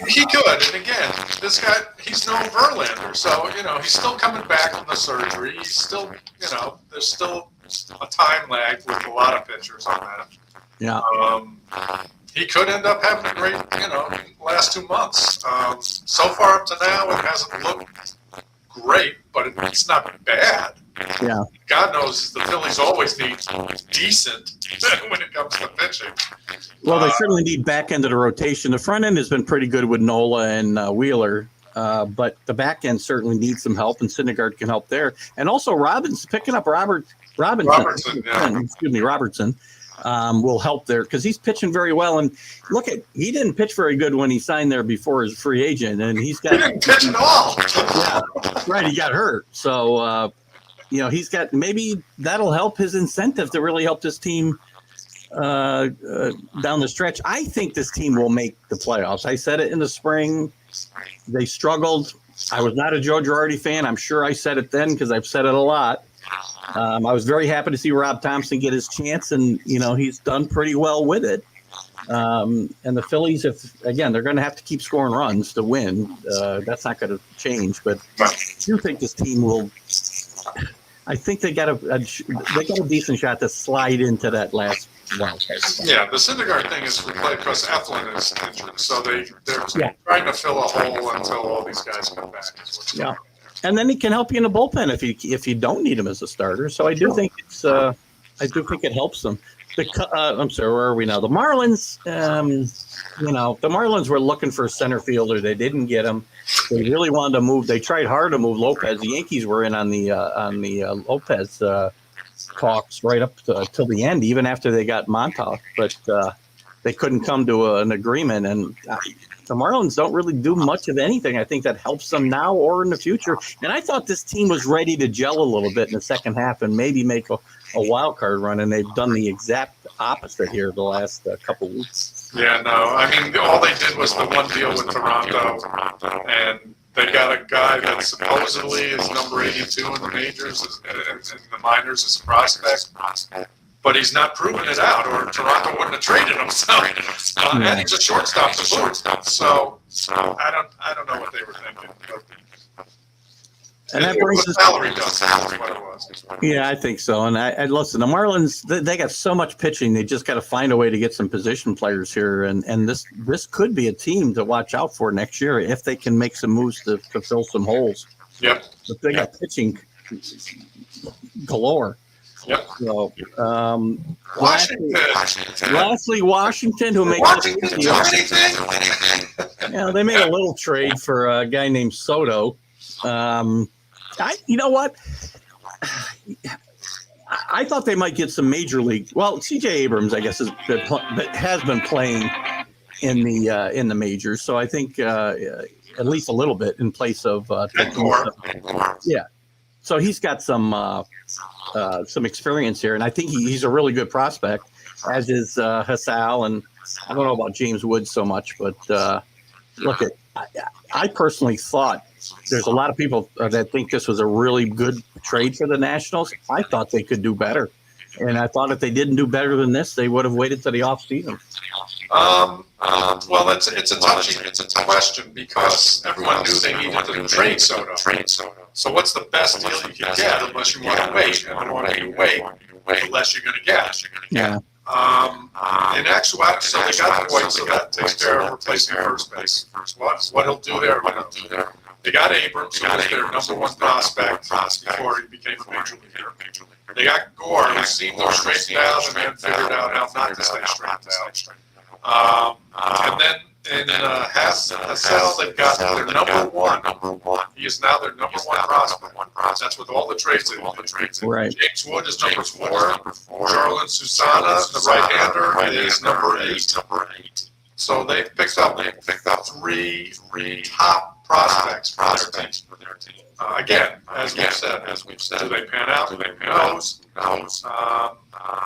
he could, and again, this guy, he's no Verlander, so he's still coming back from the surgery. He's still, there's still a time lag with a lot of pitchers on that. Yeah. He could end up having a great, last 2 months. So far up to now, it hasn't looked great, but it's not bad. Yeah. God knows the Phillies always need decent when it comes to pitching. Well, they certainly need back end of the rotation. The front end has been pretty good with Nola and Wheeler. But the back end certainly needs some help, and Syndergaard can help there. And also picking up Robertson will help there because he's pitching very well. And he didn't pitch very good when he signed there before his free agent, and he didn't pitch at all. Yeah, right. He got hurt, so he's got, maybe that'll help his incentive to really help this team down the stretch. I think this team will make the playoffs. I said it in the spring. They struggled. I was not a Joe Girardi fan. I'm sure I said it then because I've said it a lot. I was very happy to see Rob Thompson get his chance, and he's done pretty well with it. And the Phillies, they're going to have to keep scoring runs to win. That's not going to change. But I do think this team will. I think they got a decent shot to slide into that last wild card. Yeah, the Syndergaard thing is replayed because Eflin is injured, so they're trying to fill a hole until all these guys come back. Yeah, and then he can help you in the bullpen if you don't need him as a starter. So I do think it helps them. I'm sorry, where are we now? The Marlins, the Marlins were looking for a center fielder. They didn't get him. They really wanted to move. They tried hard to move Lopez. The Yankees were in on the Lopez talks right up till the end, even after they got Montauk, but they couldn't come to an agreement. And the Marlins don't really do much of anything. I think that helps them now or in the future. And I thought this team was ready to gel a little bit in the second half and maybe make a wild card run, and they've done the exact opposite here the last couple weeks. Yeah, no, I mean, all they did was the one deal with Toronto, and They got a guy that supposedly is number 82 in the majors and the minors as a prospect, but he's not proving it out, or Toronto wouldn't have traded him. So, and he's a shortstop to boot. So I don't know what they were thinking. And that brings us salary does. What it was. Yeah, I think so. And I listen, the Marlins, they got so much pitching. They just got to find a way to get some position players here. And this could be a team to watch out for next year if they can make some moves to fill some holes. Yep. But they got pitching galore. Yep. So, Washington. Lastly, Washington, who makes Washington do anything? they made a little trade for a guy named Soto. You know what? I thought they might get some major league. Well, CJ Abrams, I guess, has been playing in the majors, so I think at least a little bit in place of yeah. So he's got some experience here, and I think he's a really good prospect, as is Hassel, and I don't know about James Woods so much, but look, I personally thought. There's a lot of people that think this was a really good trade for the Nationals. I thought they could do better. And I thought if they didn't do better than this, they would have waited to the offseason. Well, it's a touchy question because everyone knew they needed to trade Soto. So what's the best deal you can get unless you want to wait? And the more you wait, the less you're going to get. Yeah. In actuality, so they got the White, so that takes care of replacing first base. What he'll do there, They got Abrams, who was their number one prospect before he became a major leaguer. They got Gore, who seemed to straighten out and then figured out how not to stay straightened out. And then in Hassel, they've got their number one. He is now their number one prospect. That's with all the trades they did. Right. James Wood is number 4. Jarlin Susana, the right-hander, is number 8. So they picked up 3 top prospects for their team. Again, as we've said, do they pan out? Who knows?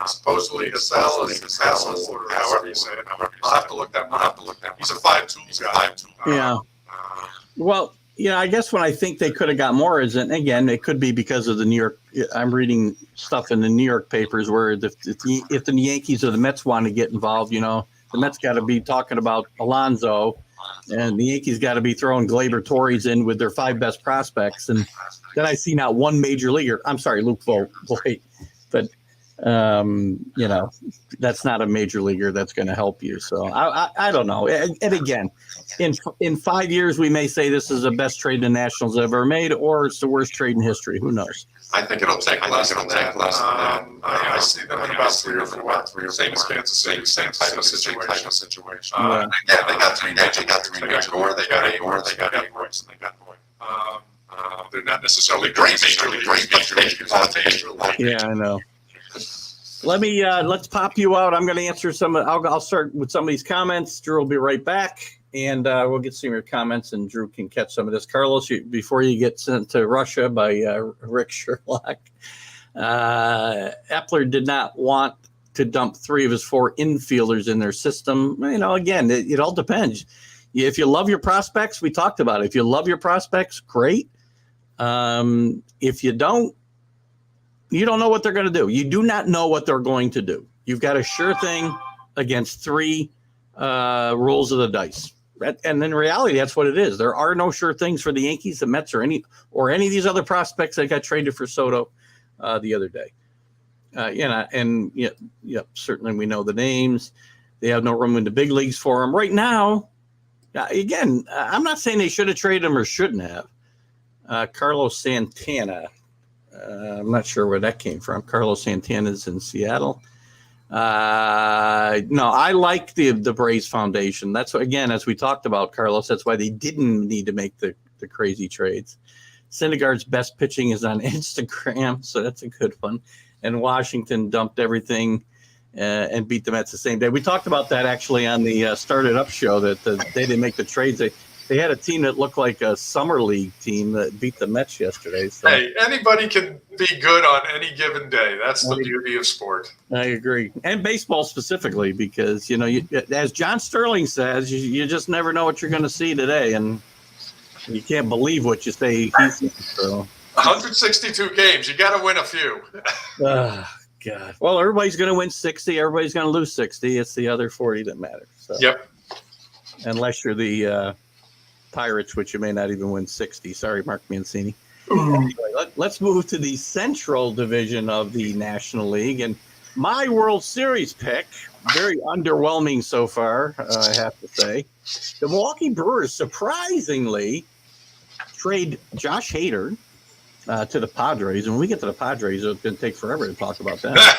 Supposedly Hassel is Hassel, or however you say it. I'll have to look that one up. He's a 5-tool guy. Yeah. Well, I guess when I think they could have got more is, and again, it could be because of the New York. I'm reading stuff in the New York papers where if the Yankees or the Mets want to get involved, the Mets got to be talking about Alonso. And the Yankees got to be throwing Gleyber Torres in with their 5 best prospects. And then I see not one major leaguer. I'm sorry, Luke Vogt. But, that's not a major leaguer that's going to help you. So I don't know. And again, in 5 years, we may say this is the best trade the Nationals ever made, or it's the worst trade in history. Who knows? I think it'll take less than that. I see them in about 3 or 4. Same as Kansas City, same type of situation. Yeah, they got 3 names. They got Gore, they got Abrams, they got Edwards, and they got Boyd. They're not necessarily great major leaguers. Yeah, I know. Let's pop you out. I'm going to answer I'll start with some of these comments. Drew will be right back, and we'll get some of your comments, and Drew can catch some of this. Carlos, before you get sent to Russia by Rick Sherlock, Epler did not want to dump 3 of his 4 infielders in their system. Again, it all depends. If you love your prospects, we talked about it. If you love your prospects, great. If you don't, you don't know what they're going to do. You do not know what they're going to do. You've got a sure thing against 3 rolls of the dice. And in reality, that's what it is. There are no sure things for the Yankees, the Mets, or any of these other prospects that got traded for Soto the other day. Certainly we know the names. They have no room in the big leagues for them right now. Again, I'm not saying they should have traded him or shouldn't have. Carlos Santana. I'm not sure where that came from. Carlos Santana's in Seattle. No, I like the Braves Foundation. That's, again, as we talked about, Carlos, that's why they didn't need to make the crazy trades. Syndergaard's best pitching is on Instagram, so that's a good one. And Washington dumped everything and beat the Mets the same day. We talked about that actually on the Started Up show, that they didn't make the trades. They had a team that looked like a summer league team that beat the Mets yesterday. So. Hey, anybody can be good on any given day. That's the beauty of sport. I agree. And baseball specifically, because, as John Sterling says, you just never know what you're going to see today. And You can't believe what you say. He's so. 162 games. You got to win a few. God. Well, everybody's going to win 60. Everybody's going to lose 60. It's the other 40 that matter. So. Yep. Unless you're the Pirates, which you may not even win 60. Sorry, Mark Mancini. Anyway, let's move to the Central Division of the National League. And my World Series pick, very underwhelming so far, I have to say. The Milwaukee Brewers surprisingly trade Josh Hader to the Padres. And when we get to the Padres, it's going to take forever to talk about that.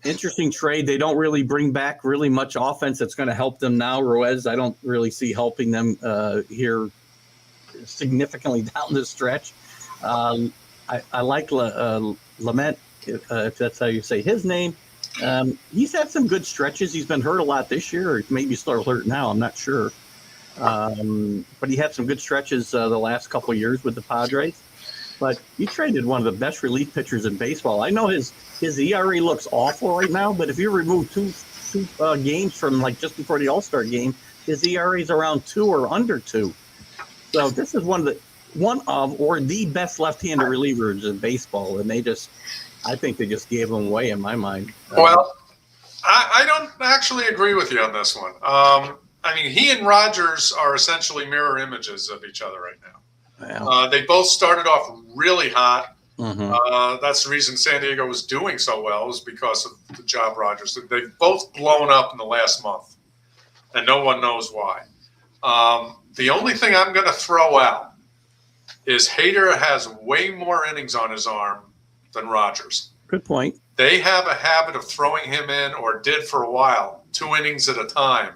Interesting trade. They don't really bring back really much offense that's going to help them now. Ruiz, I don't really see helping them here significantly down the stretch. I like Lament, if that's how you say his name. He's had some good stretches. He's been hurt a lot this year, or maybe still hurt now. I'm not sure. But he had some good stretches the last couple of years with the Padres. But you traded one of the best relief pitchers in baseball. I know his ERA looks awful right now, but if you remove two games from like just before the All-Star game, his ERA is around 2 or under 2. So this is one of or the best left-handed relievers in baseball, and I think they just gave him away in my mind. Well, I don't actually agree with you on this one. I mean, he and Rogers are essentially mirror images of each other right now. Yeah. They both started off really hot. Mm-hmm. That's the reason San Diego was doing so well, is because of the job Rogers did. They've both blown up in the last month, and no one knows why. The only thing I'm going to throw out is Hader has way more innings on his arm than Rogers. Good point. They have a habit of throwing him in, or did for a while, 2 innings at a time.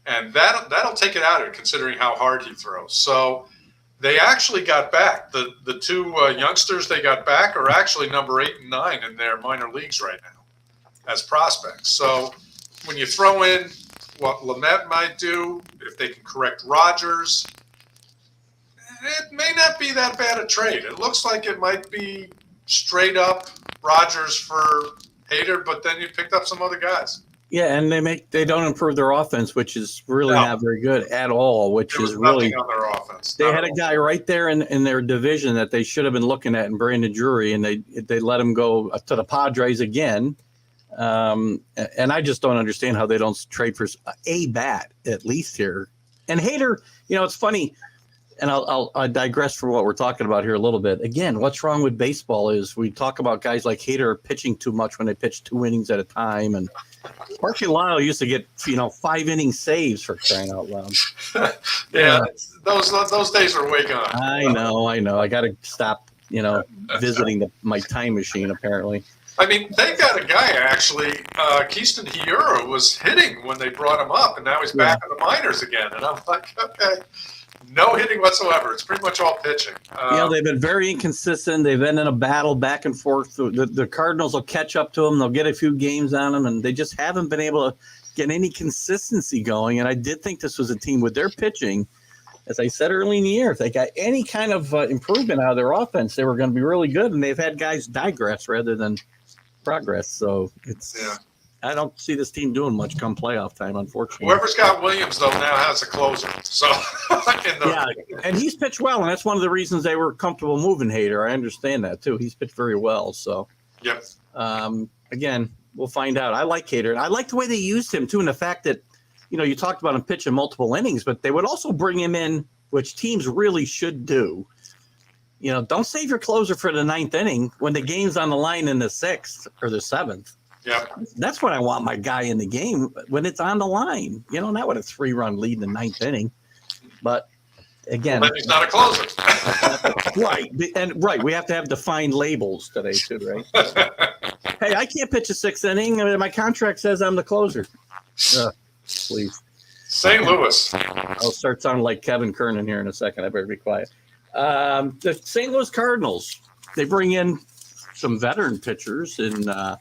And that'll take it out of it, considering how hard he throws. So they actually got back. The two youngsters they got back are actually number 8 and 9 in their minor leagues right now as prospects. So when you throw in what Lamet might do, if they can correct Rogers, it may not be that bad a trade. It looks like it might be straight up Rogers for Hader, but then you picked up some other guys. Yeah, and they don't improve their offense, which is really not very good at all. Which There was is really nothing on their offense. they had a guy right there in their division that they should have been looking at in Brandon Drury, and they let him go to the Padres again. And I just don't understand how they don't trade for a bat at least here. And Hader, it's funny. And I'll digress from what we're talking about here a little bit. Again, what's wrong with baseball is we talk about guys like Hader pitching too much when they pitch 2 innings at a time. And Sparky Lyle used to get, 5-inning saves, for crying out loud. Yeah, those days are way gone. I know. I got to stop, visiting my time machine, apparently. I mean, they got a guy, actually, Keaston Hiura was hitting when they brought him up, and now he's back in the minors again. And I'm like, okay. No hitting whatsoever. It's pretty much all pitching. They've been very inconsistent. They've been in a battle back and forth. The Cardinals will catch up to them. They'll get a few games on them, and they just haven't been able to get any consistency going. And I did think this was a team with their pitching, as I said early in the year, if they got any kind of improvement out of their offense, they were going to be really good. And they've had guys digress rather than progress. So I don't see this team doing much come playoff time, unfortunately. Whoever's got Williams, though, now has a closer. So, and he's pitched well, and that's one of the reasons they were comfortable moving Hader. I understand that, too. He's pitched very well. So, yep. Again, we'll find out. I like Hader. I like the way they used him, too, and the fact that, you talked about him pitching multiple innings, but they would also bring him in, which teams really should do. Don't save your closer for the 9th inning when the game's on the line in the 6th or the 7th. Yeah, that's when I want my guy in the game, when it's on the line. Not with a 3-run lead in the 9th inning. But again, then he's not a closer. Right. We have to have defined labels today too, right? Hey, I can't pitch a 6th inning. My contract says I'm the closer. Please. St. Louis. I'll start sounding like Kevin Kernan here in a second. I better be quiet. The St. Louis Cardinals. They bring in some veteran pitchers Santana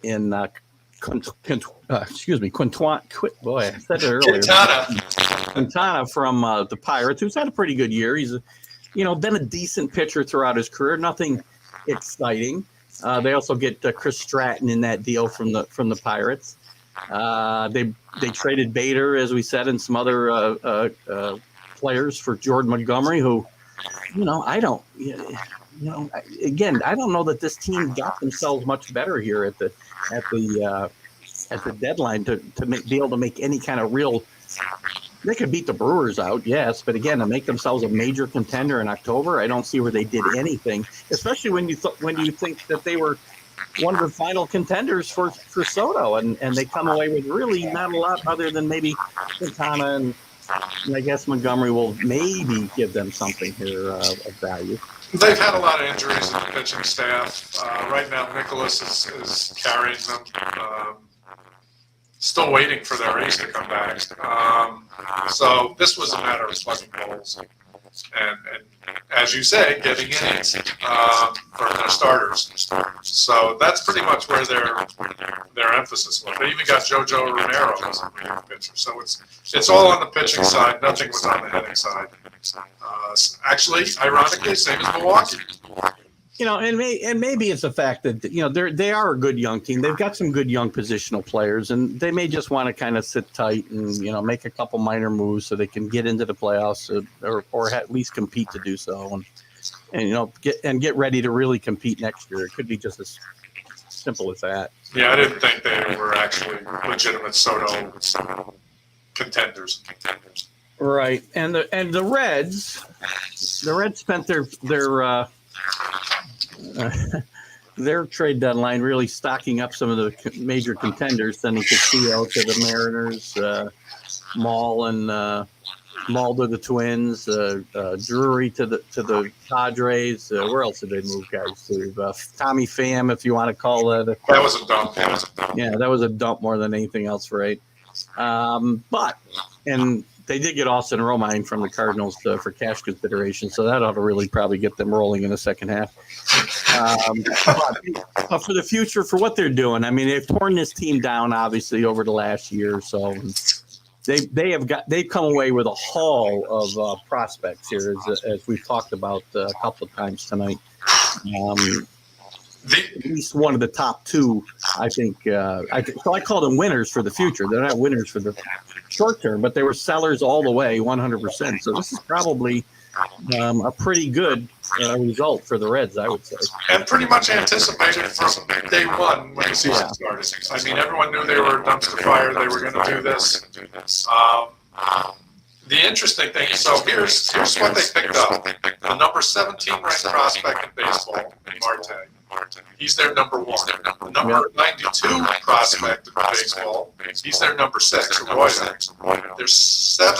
from the Pirates, who's had a pretty good year. He's, been a decent pitcher throughout his career. Nothing exciting. They also get Chris Stratton in that deal from the Pirates. They traded Bader, as we said, and some other players for Jordan Montgomery, who, I don't, again, I don't know that this team got themselves much better here at the deadline to be able to make any kind of real. They could beat the Brewers out, yes, but again, to make themselves a major contender in October, I don't see where they did anything. Especially when you think that they were one of the final contenders for Soto, and they come away with really not a lot other than maybe Santana, and I guess Montgomery will maybe give them something here of value. They've had a lot of injuries in the pitching staff. Right now, Nicholas is carrying them. Still waiting for their ace to come back. So this was a matter of plugging holes. And as you say, getting innings for their starters. So that's pretty much where their emphasis was. They even got JoJo Romero as a relief pitcher. So it's all on the pitching side. Nothing was on the hitting side. Actually, ironically, same as Milwaukee. And maybe it's the fact that they are a good young team. They've got some good young positional players, and they may just want to kind of sit tight and make a couple minor moves so they can get into the playoffs or at least compete to do so, and get ready to really compete next year. It could be just as simple as that. Yeah, I didn't think they were actually legitimate Soto contenders. Right, and the Reds spent their trade deadline really stocking up some of the major contenders, sending Castillo to the Mariners, Maul to the Twins, Drury to the Padres. Where else did they move guys to? Tommy Pham, if you want to call that. That was a dump. Yeah, that was a dump more than anything else, right? And they did get Austin Romine from the Cardinals for cash consideration, so that ought to really probably get them rolling in the second half. But for the future, for what they're doing, I mean, they've torn this team down obviously over the last year or so. They've come away with a haul of prospects here, as we've talked about a couple of times tonight. At least one of the top two, I think. So I call them winners for the future. They're not winners for the short term, but they were sellers all the way, 100%. So this is probably a pretty good result for the Reds, I would say. And pretty much anticipated from day one when the season started. I mean, everyone knew they were a dumpster fire. They were going to do this. The interesting thing, so here's what they picked up. The number 17 ranked prospect in baseball, Marte. He's their number one. The number 92 prospect in baseball, he's their number 6, Arroyo. There's 7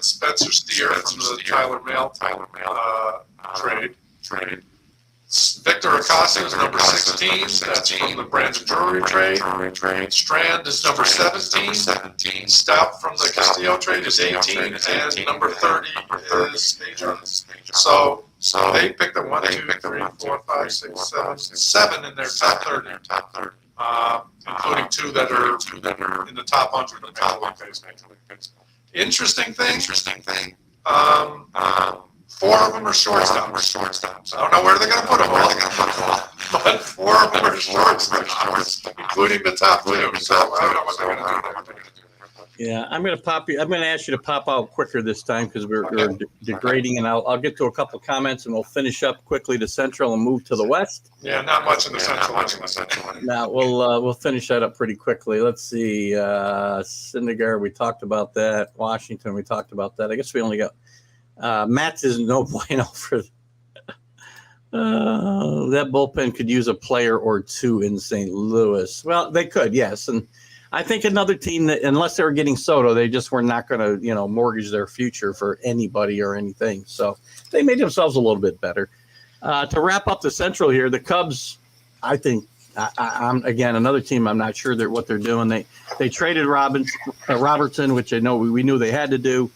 Spencer Steer from the Tyler Mail trade. Victor Acosta is number 16. That's from the Brandon Drury trade. Strand is number 17. Stout from the Castillo trade is 18. And number 30 is Adrian. So they picked up 1, 2, 3, 4, 5, 6, 7 in their top 30. Including 2 that are in the top 100 of Major League Baseball. Interesting thing. 4 of them are shortstops. I don't know where they're going to put them all, but 4 of them are shortstops, including the top 2. So I don't know what they're going to do. Yeah, I'm going to ask you to pop out quicker this time because we're degrading, and I'll get to a couple of comments, and we'll finish up quickly to Central and move to the West. Yeah, not much in the Central. Now we'll finish that up pretty quickly. Let's see, Syndergaard, we talked about that. Washington, we talked about that. I guess we only got Matz is no bueno for that bullpen could use a player or 2 in St. Louis. Well, they could, yes, and I think another team that, unless they were getting Soto, they just were not going to, mortgage their future for anybody or anything. So they made themselves a little bit better. To wrap up the Central here, the Cubs, I think, I'm again another team. I'm not sure what they're doing. They traded Robertson, which I know we knew they had to do.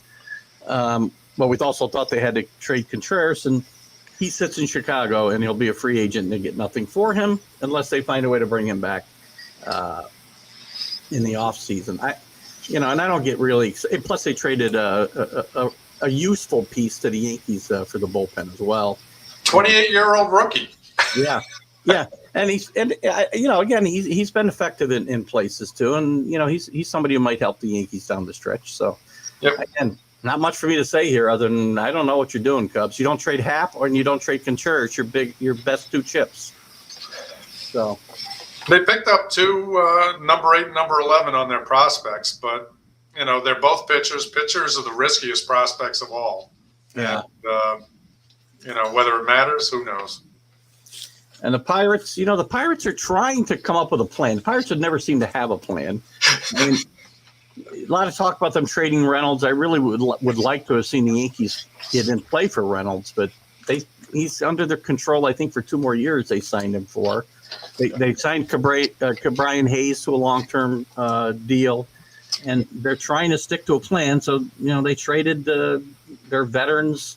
But we also thought they had to trade Contreras, and he sits in Chicago, and he'll be a free agent, and they get nothing for him unless they find a way to bring him back in the offseason. And I don't get really – plus they traded a useful piece to the Yankees for the bullpen as well. 28-year-old rookie. Yeah. And he's been effective in places too. And, he's somebody who might help the Yankees down the stretch. So, yep. Again, not much for me to say here other than I don't know what you're doing, Cubs. You don't trade Happ or you don't trade Contreras. Your best two chips. So they picked up two number 8 and number 11 on their prospects, but they're both pitchers. Pitchers are the riskiest prospects of all. Yeah. And, whether it matters, who knows? And the Pirates, the Pirates are trying to come up with a plan. The Pirates have never seemed to have a plan. I mean, a lot of talk about them trading Reynolds. I really would like to have seen the Yankees get in play for Reynolds, but he's under their control, I think, for 2 more years they signed him for. They signed Brian Hayes to a long-term deal, and they're trying to stick to a plan. So, they traded their veterans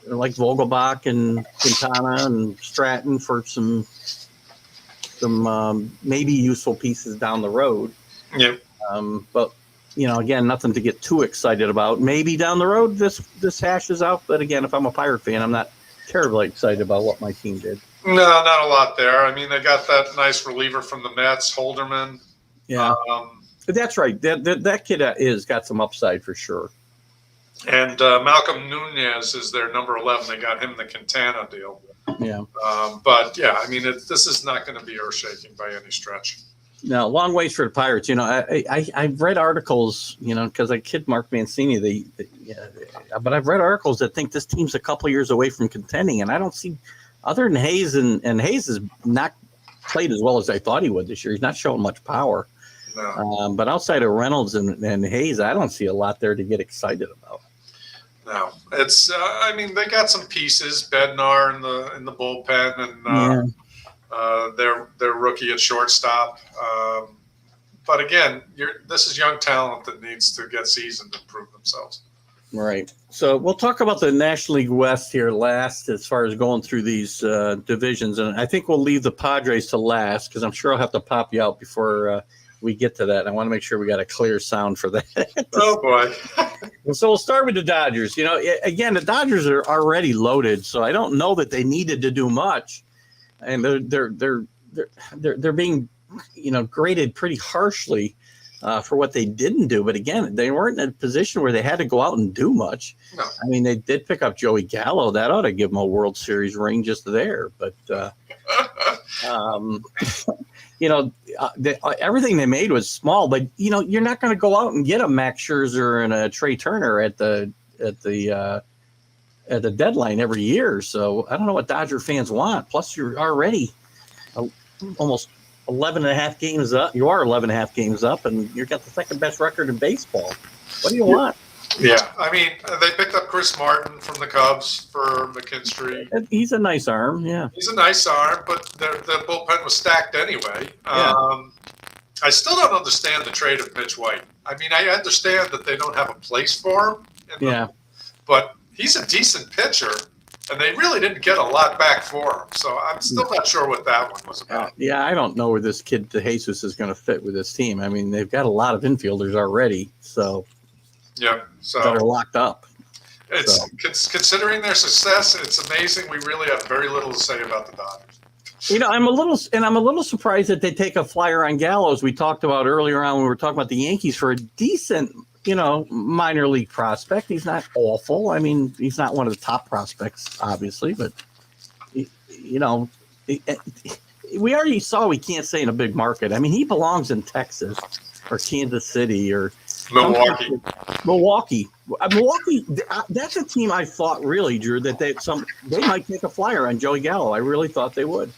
like Vogelbach and Santana and Stratton for some maybe useful pieces down the road. Yeah. But again, nothing to get too excited about. Maybe down the road this hashes out. But again, if I'm a Pirate fan, I'm not terribly excited about what my team did. No, not a lot there. I mean, they got that nice reliever from the Mets, Holderman. Yeah, that's right. That kid is got some upside for sure. And Malcolm Nunez is their number 11. They got him the Quintana deal. Yeah. But yeah, I mean, this is not going to be earth-shaking by any stretch. No, long ways for the Pirates. I've read articles, because I kid Mark Mancini. But I've read articles that think this team's a couple years away from contending, and I don't see, other than Hayes, and Hayes has not played as well as I thought he would this year. He's not showing much power. No. But outside of Reynolds and Hayes, I don't see a lot there to get excited about. No, it's. I mean, they got some pieces. Bednar in the bullpen, and their rookie at shortstop. But again, this is young talent that needs to get seasoned and prove themselves. Right. So we'll talk about the National League West here last, as far as going through these divisions, and I think we'll leave the Padres to last because I'm sure I'll have to pop you out before we get to that. I want to make sure we got a clear sound for that. Oh boy. So we'll start with the Dodgers. Again, the Dodgers are already loaded, so I don't know that they needed to do much, and they're being graded pretty harshly for what they didn't do. But again, they weren't in a position where they had to go out and do much. No. I mean, they did pick up Joey Gallo. That ought to give them a World Series ring just there. But everything they made was small. But you're not going to go out and get a Max Scherzer and a Trey Turner at the deadline every year. So I don't know what Dodger fans want. Plus, you're already almost 11 and a half games up. You are 11 and a half games up, and you've got the second best record in baseball. What do you want? Yeah, I mean, they picked up Chris Martin from the Cubs for McKinstry. He's a nice arm, yeah. He's a nice arm, but the bullpen was stacked anyway. Yeah. I still don't understand the trade of Mitch White. I mean, I understand that they don't have a place for him. But he's a decent pitcher, and they really didn't get a lot back for him. So I'm still not sure what that one was about. I don't know where this kid DeJesus is going to fit with this team. I mean, they've got a lot of infielders already, so that are locked up. It's considering their success, it's amazing. We really have very little to say about the Dodgers. I'm a little surprised that they take a flyer on Gallows. We talked about earlier on when we were talking about the Yankees for a decent, minor league prospect. He's not awful. I mean, he's not one of the top prospects, obviously, but we already saw we can't say in a big market. I mean, he belongs in Texas or Kansas City or Milwaukee. Milwaukee. That's a team I thought really, Drew, that they might take a flyer on Joey Gallo. I really thought they would,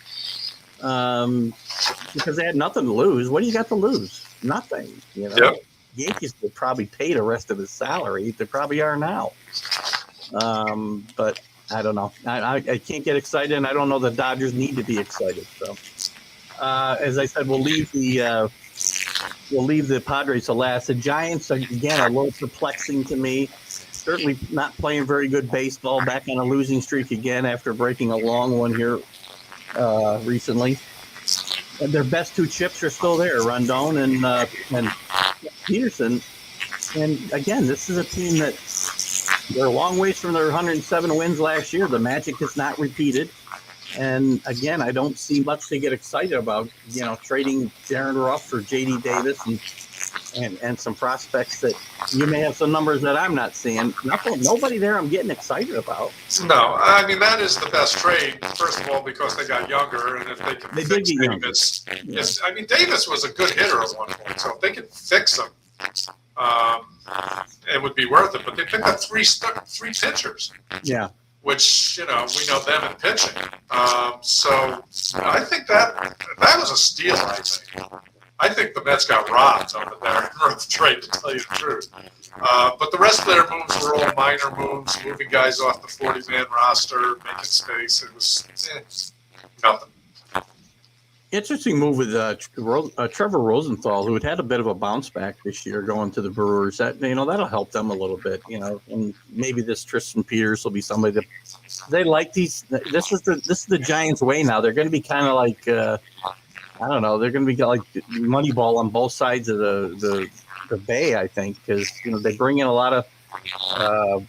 because they had nothing to lose. What do you got to lose? Nothing. Yep. Yankees would probably pay the rest of his salary. They probably are now. But I don't know. I can't get excited, and I don't know the Dodgers need to be excited. So, as I said, we'll leave the Padres to last. The Giants, again, are a little perplexing to me. Certainly not playing very good baseball. Back on a losing streak again after breaking a long one here recently. And their best two chips are still there, Rondon and Peterson. And again, this is a team that they're a long ways from their 107 wins last year. The magic is not repeated. And again, I don't see much to get excited about, trading Darren Ruff for J.D. Davis and and some prospects that you may have some numbers that I'm not seeing. Nobody there I'm getting excited about. No, I mean, that is the best trade, first of all, because they got younger, and if they can fix Davis. Yes, I mean, Davis was a good hitter at one point, so if they can fix him, it would be worth it. But they picked up three pitchers. Yeah. Which, we know them in pitching. So I think that was a steal, I think. I think the Mets got robbed over there in the trade, to tell you the truth. But the rest of their moves were all minor moves, moving guys off the 40-man roster, making space. It was nothing. Interesting move with Trevor Rosenthal, who had a bit of a bounce back this year going to the Brewers. That that'll help them a little bit, and maybe this Tristan Peters will be somebody that they like. This is the Giants' way now. They're going to be kind of like I don't know. They're going to be like Moneyball on both sides of the bay, I think, because they bring in a lot of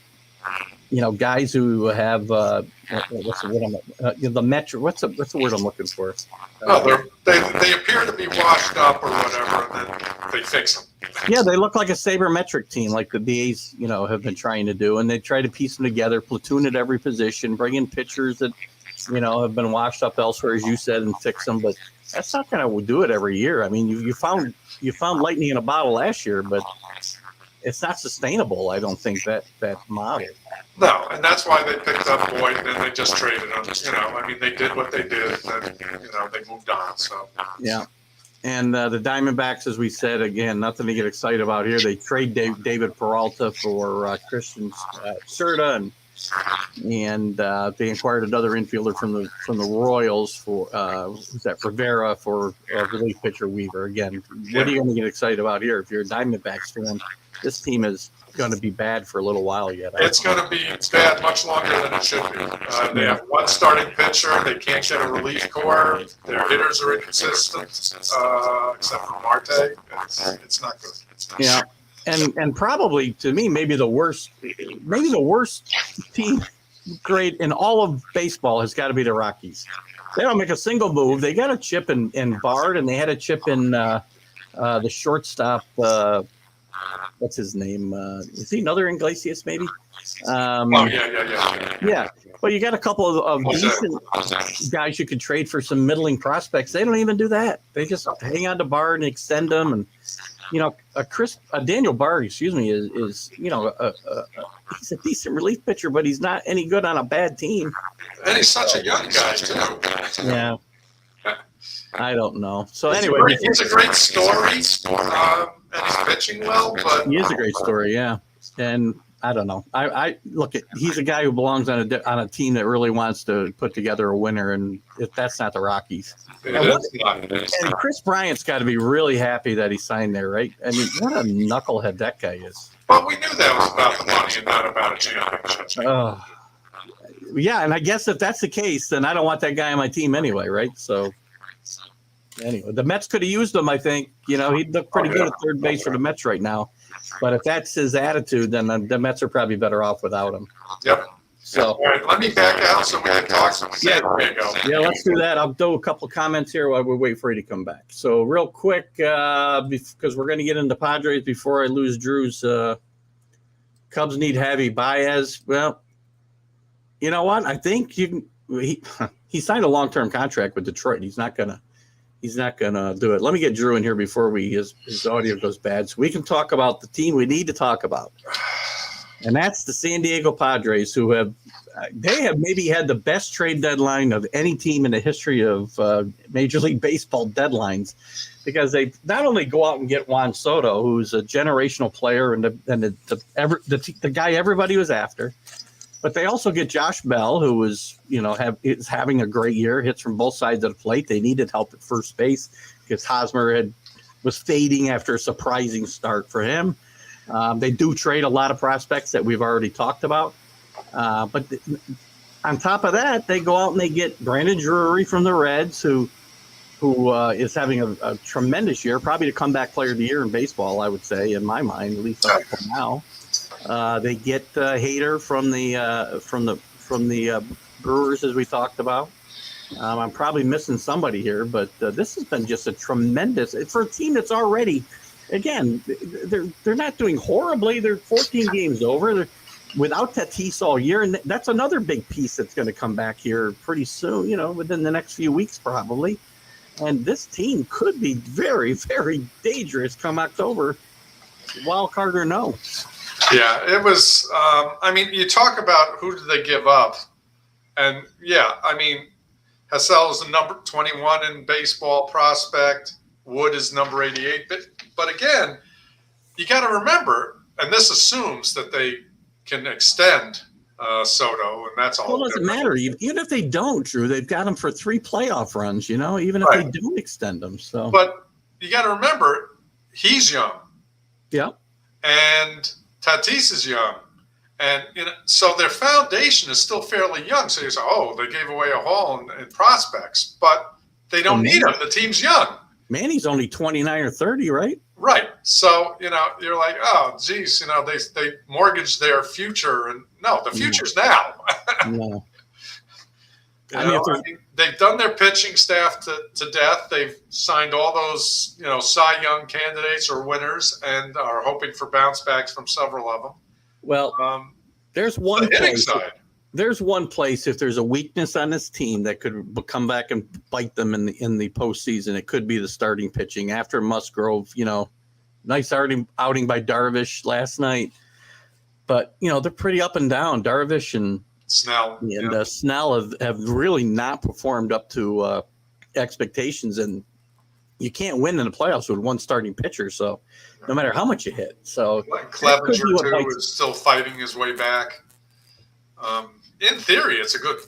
guys who have what's the word the metro. What's the word I'm looking for? They appear to be washed up or whatever, and then they fix them. Yeah, they look like a sabermetric team, like the A's, have been trying to do, and they try to piece them together, platoon at every position, bring in pitchers that have been washed up elsewhere, as you said, and fix them. But that's not going to do it every year. I mean, you found lightning in a bottle last year, but it's not sustainable. I don't think that model. No, and that's why they picked up Boyd, and then they just traded him. I mean, they did what they did, and then they moved on. So yeah, and the Diamondbacks, as we said, again, nothing to get excited about here. They trade David Peralta for Christian Serta, and they acquired another infielder from the Royals for Rivera for relief pitcher Weaver. Again, what are you going to get excited about here? If you're a Diamondbacks fan, this team is going to be bad for a little while yet. It's going to be bad much longer than it should be. They have one starting pitcher. They can't get a relief corps. Their hitters are inconsistent, except for Marte. It's not good. Yeah, and probably to me maybe the worst team grade in all of baseball has got to be the Rockies. They don't make a single move. They got a chip in Bard, and they had a chip in the shortstop. What's his name? Is he another Iglesias, maybe? Yeah. Well, you got a couple of decent guys you could trade for some middling prospects. They don't even do that. They just hang on to Bard and extend them. And, Daniel Bard, is he's a decent relief pitcher, but he's not any good on a bad team. And he's such a young guy, too. Yeah. I don't know. So anyway. It's a great story. And he's pitching well, but he is a great story, yeah. And I don't know. I look at he's a guy who belongs on a team that really wants to put together a winner, and that's not the Rockies. And Chris Bryant's got to be really happy that he signed there, right? I mean, what a knucklehead that guy is. But we knew that was about the money and not about a championship. Yeah, and I guess if that's the case, then I don't want that guy on my team anyway, right? So. Anyway, the Mets could have used him, I think. He'd look pretty good at third base for the Mets right now. But if that's his attitude, then the Mets are probably better off without him. Yep. So, all right, let me back out so we can talk some San Diego. Yeah, let's do that. I'll do a couple of comments here while we wait for you to come back. So, real quick, because we're going to get into Padres before I lose Drew's Cubs need Javi Baez. Well, you know what? I think he signed a long-term contract with Detroit. He's not gonna do it. Let me get Drew in here before his audio goes bad, so we can talk about the team we need to talk about, and that's the San Diego Padres, who have maybe had the best trade deadline of any team in the history of Major League Baseball deadlines, because they not only go out and get Juan Soto, who's a generational player and the guy everybody was after. But they also get Josh Bell, who is having a great year, hits from both sides of the plate. They needed help at first base because Hosmer was fading after a surprising start for him. They do trade a lot of prospects that we've already talked about. But on top of that, they go out and they get Brandon Drury from the Reds, who is having a tremendous year, probably the comeback player of the year in baseball, I would say, in my mind, at least up until now. They get Hader from the Brewers, as we talked about. I'm probably missing somebody here, but this has been just a tremendous – for a team that's already again, they're not doing horribly. They're 14 games over. They're without Tatis all year, and that's another big piece that's going to come back here pretty soon. Within the next few weeks, probably. And this team could be very, very dangerous come October, wild card or no. Yeah, it was. You talk about who did they give up, and Hassell is the number 21 in baseball prospect. Wood is number 88. But again, you got to remember, and this assumes that they can extend Soto, and that's all. Well, it doesn't matter. Even if they don't, Drew, they've got them for 3 playoff runs, even if they don't extend them. So, but you got to remember, he's young. Yeah. And Tatis is young. And, so their foundation is still fairly young. So you say, they gave away a haul in prospects, but they don't need them. The team's young. Manny's only 29 or 30, right? Right. So, you're like, oh, geez, they mortgaged their future. And no, the future's now. No. They've done their pitching staff to death. They've signed all those, Cy Young candidates or winners and are hoping for bounce backs from several of them. Well, there's one place. Side. There's one place if there's a weakness on this team that could come back and bite them in the postseason. It could be the starting pitching after Musgrove. Nice outing by Darvish last night, but they're pretty up and down. Darvish and Snell Snell have really not performed up to expectations, and you can't win in the playoffs with one starting pitcher. So no matter how much you hit, Clevenger too is still fighting his way back. In theory, it's a good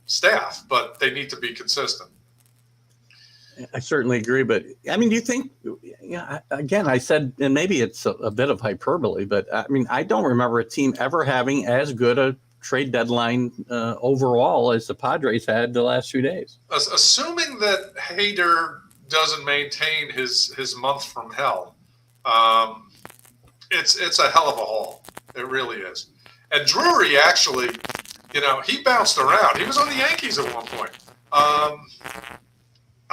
staff, but they need to be consistent. I certainly agree, but do you think? Again, I said, and maybe it's a bit of hyperbole, but I don't remember a team ever having as good a trade deadline overall as the Padres had the last few days. Assuming that Hader doesn't maintain his month from hell, it's a hell of a haul. It really is. And Drury actually, he bounced around. He was on the Yankees at one point.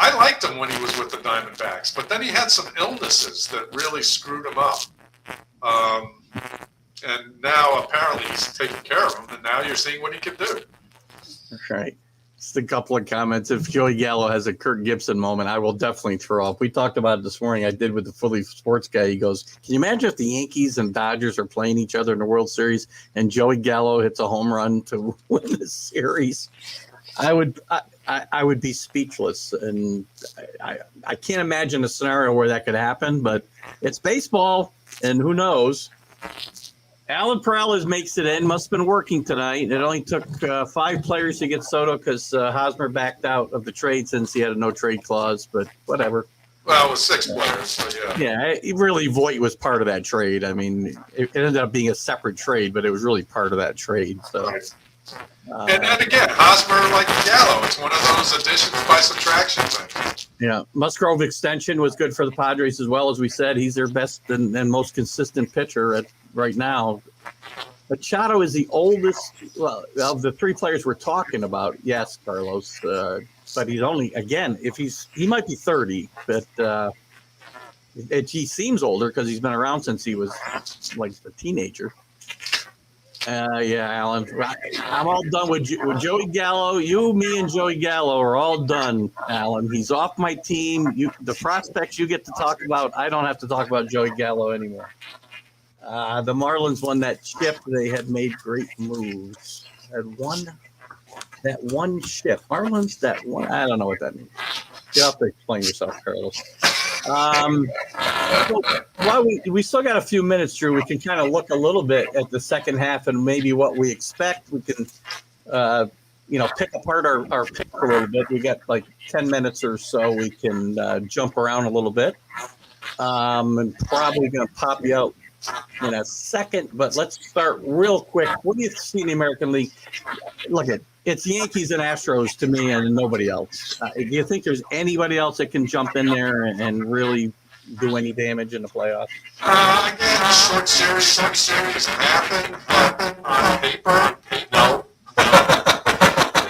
I liked him when he was with the Diamondbacks, but then he had some illnesses that really screwed him up. And now apparently he's taking care of them, and now you're seeing what he can do. That's right. Just a couple of comments. If Joey Gallo has a Kirk Gibson moment, I will definitely throw up. We talked about it this morning. I did with the Philly sports guy. He goes, can you imagine if the Yankees and Dodgers are playing each other in the World Series and Joey Gallo hits a home run to win the series? I would be speechless. And I can't imagine a scenario where that could happen, but it's baseball, and who knows? Alan Peralez makes it in. Must have been working tonight. It only took 5 players to get Soto because Hosmer backed out of the trade since he had a no-trade clause, but whatever. Well, it was 6 players, so yeah. Yeah, really, Voit was part of that trade. It ended up being a separate trade, but it was really part of that trade. So. Right. And again, Hosmer, like Gallo, it's one of those additions by subtraction things. Yeah, Musgrove extension was good for the Padres as well. As we said, he's their best and most consistent pitcher right now. Machado is the oldest of the 3 players we're talking about. Yes, Carlos, but he's only, again, he might be 30, but he seems older because he's been around since he was like a teenager. Yeah, Alan, I'm all done with Joey Gallo. You, me, and Joey Gallo are all done, Alan. He's off my team. The prospects you get to talk about, I don't have to talk about Joey Gallo anymore. The Marlins won that chip. They had made great moves. Had won that one chip. Marlins, that one. I don't know what that means. You have to explain yourself, Carlos. While we still got a few minutes, Drew, we can kind of look a little bit at the second half and maybe what we expect. We can, pick apart our pick a little bit. We got like 10 minutes or so. We can jump around a little bit. And probably going to pop you out in a second, but let's start real quick. What do you see in the American League? Look it's Yankees and Astros to me and nobody else. Do you think there's anybody else that can jump in there and really do any damage in the playoffs? Again, short series happen, but on paper, no.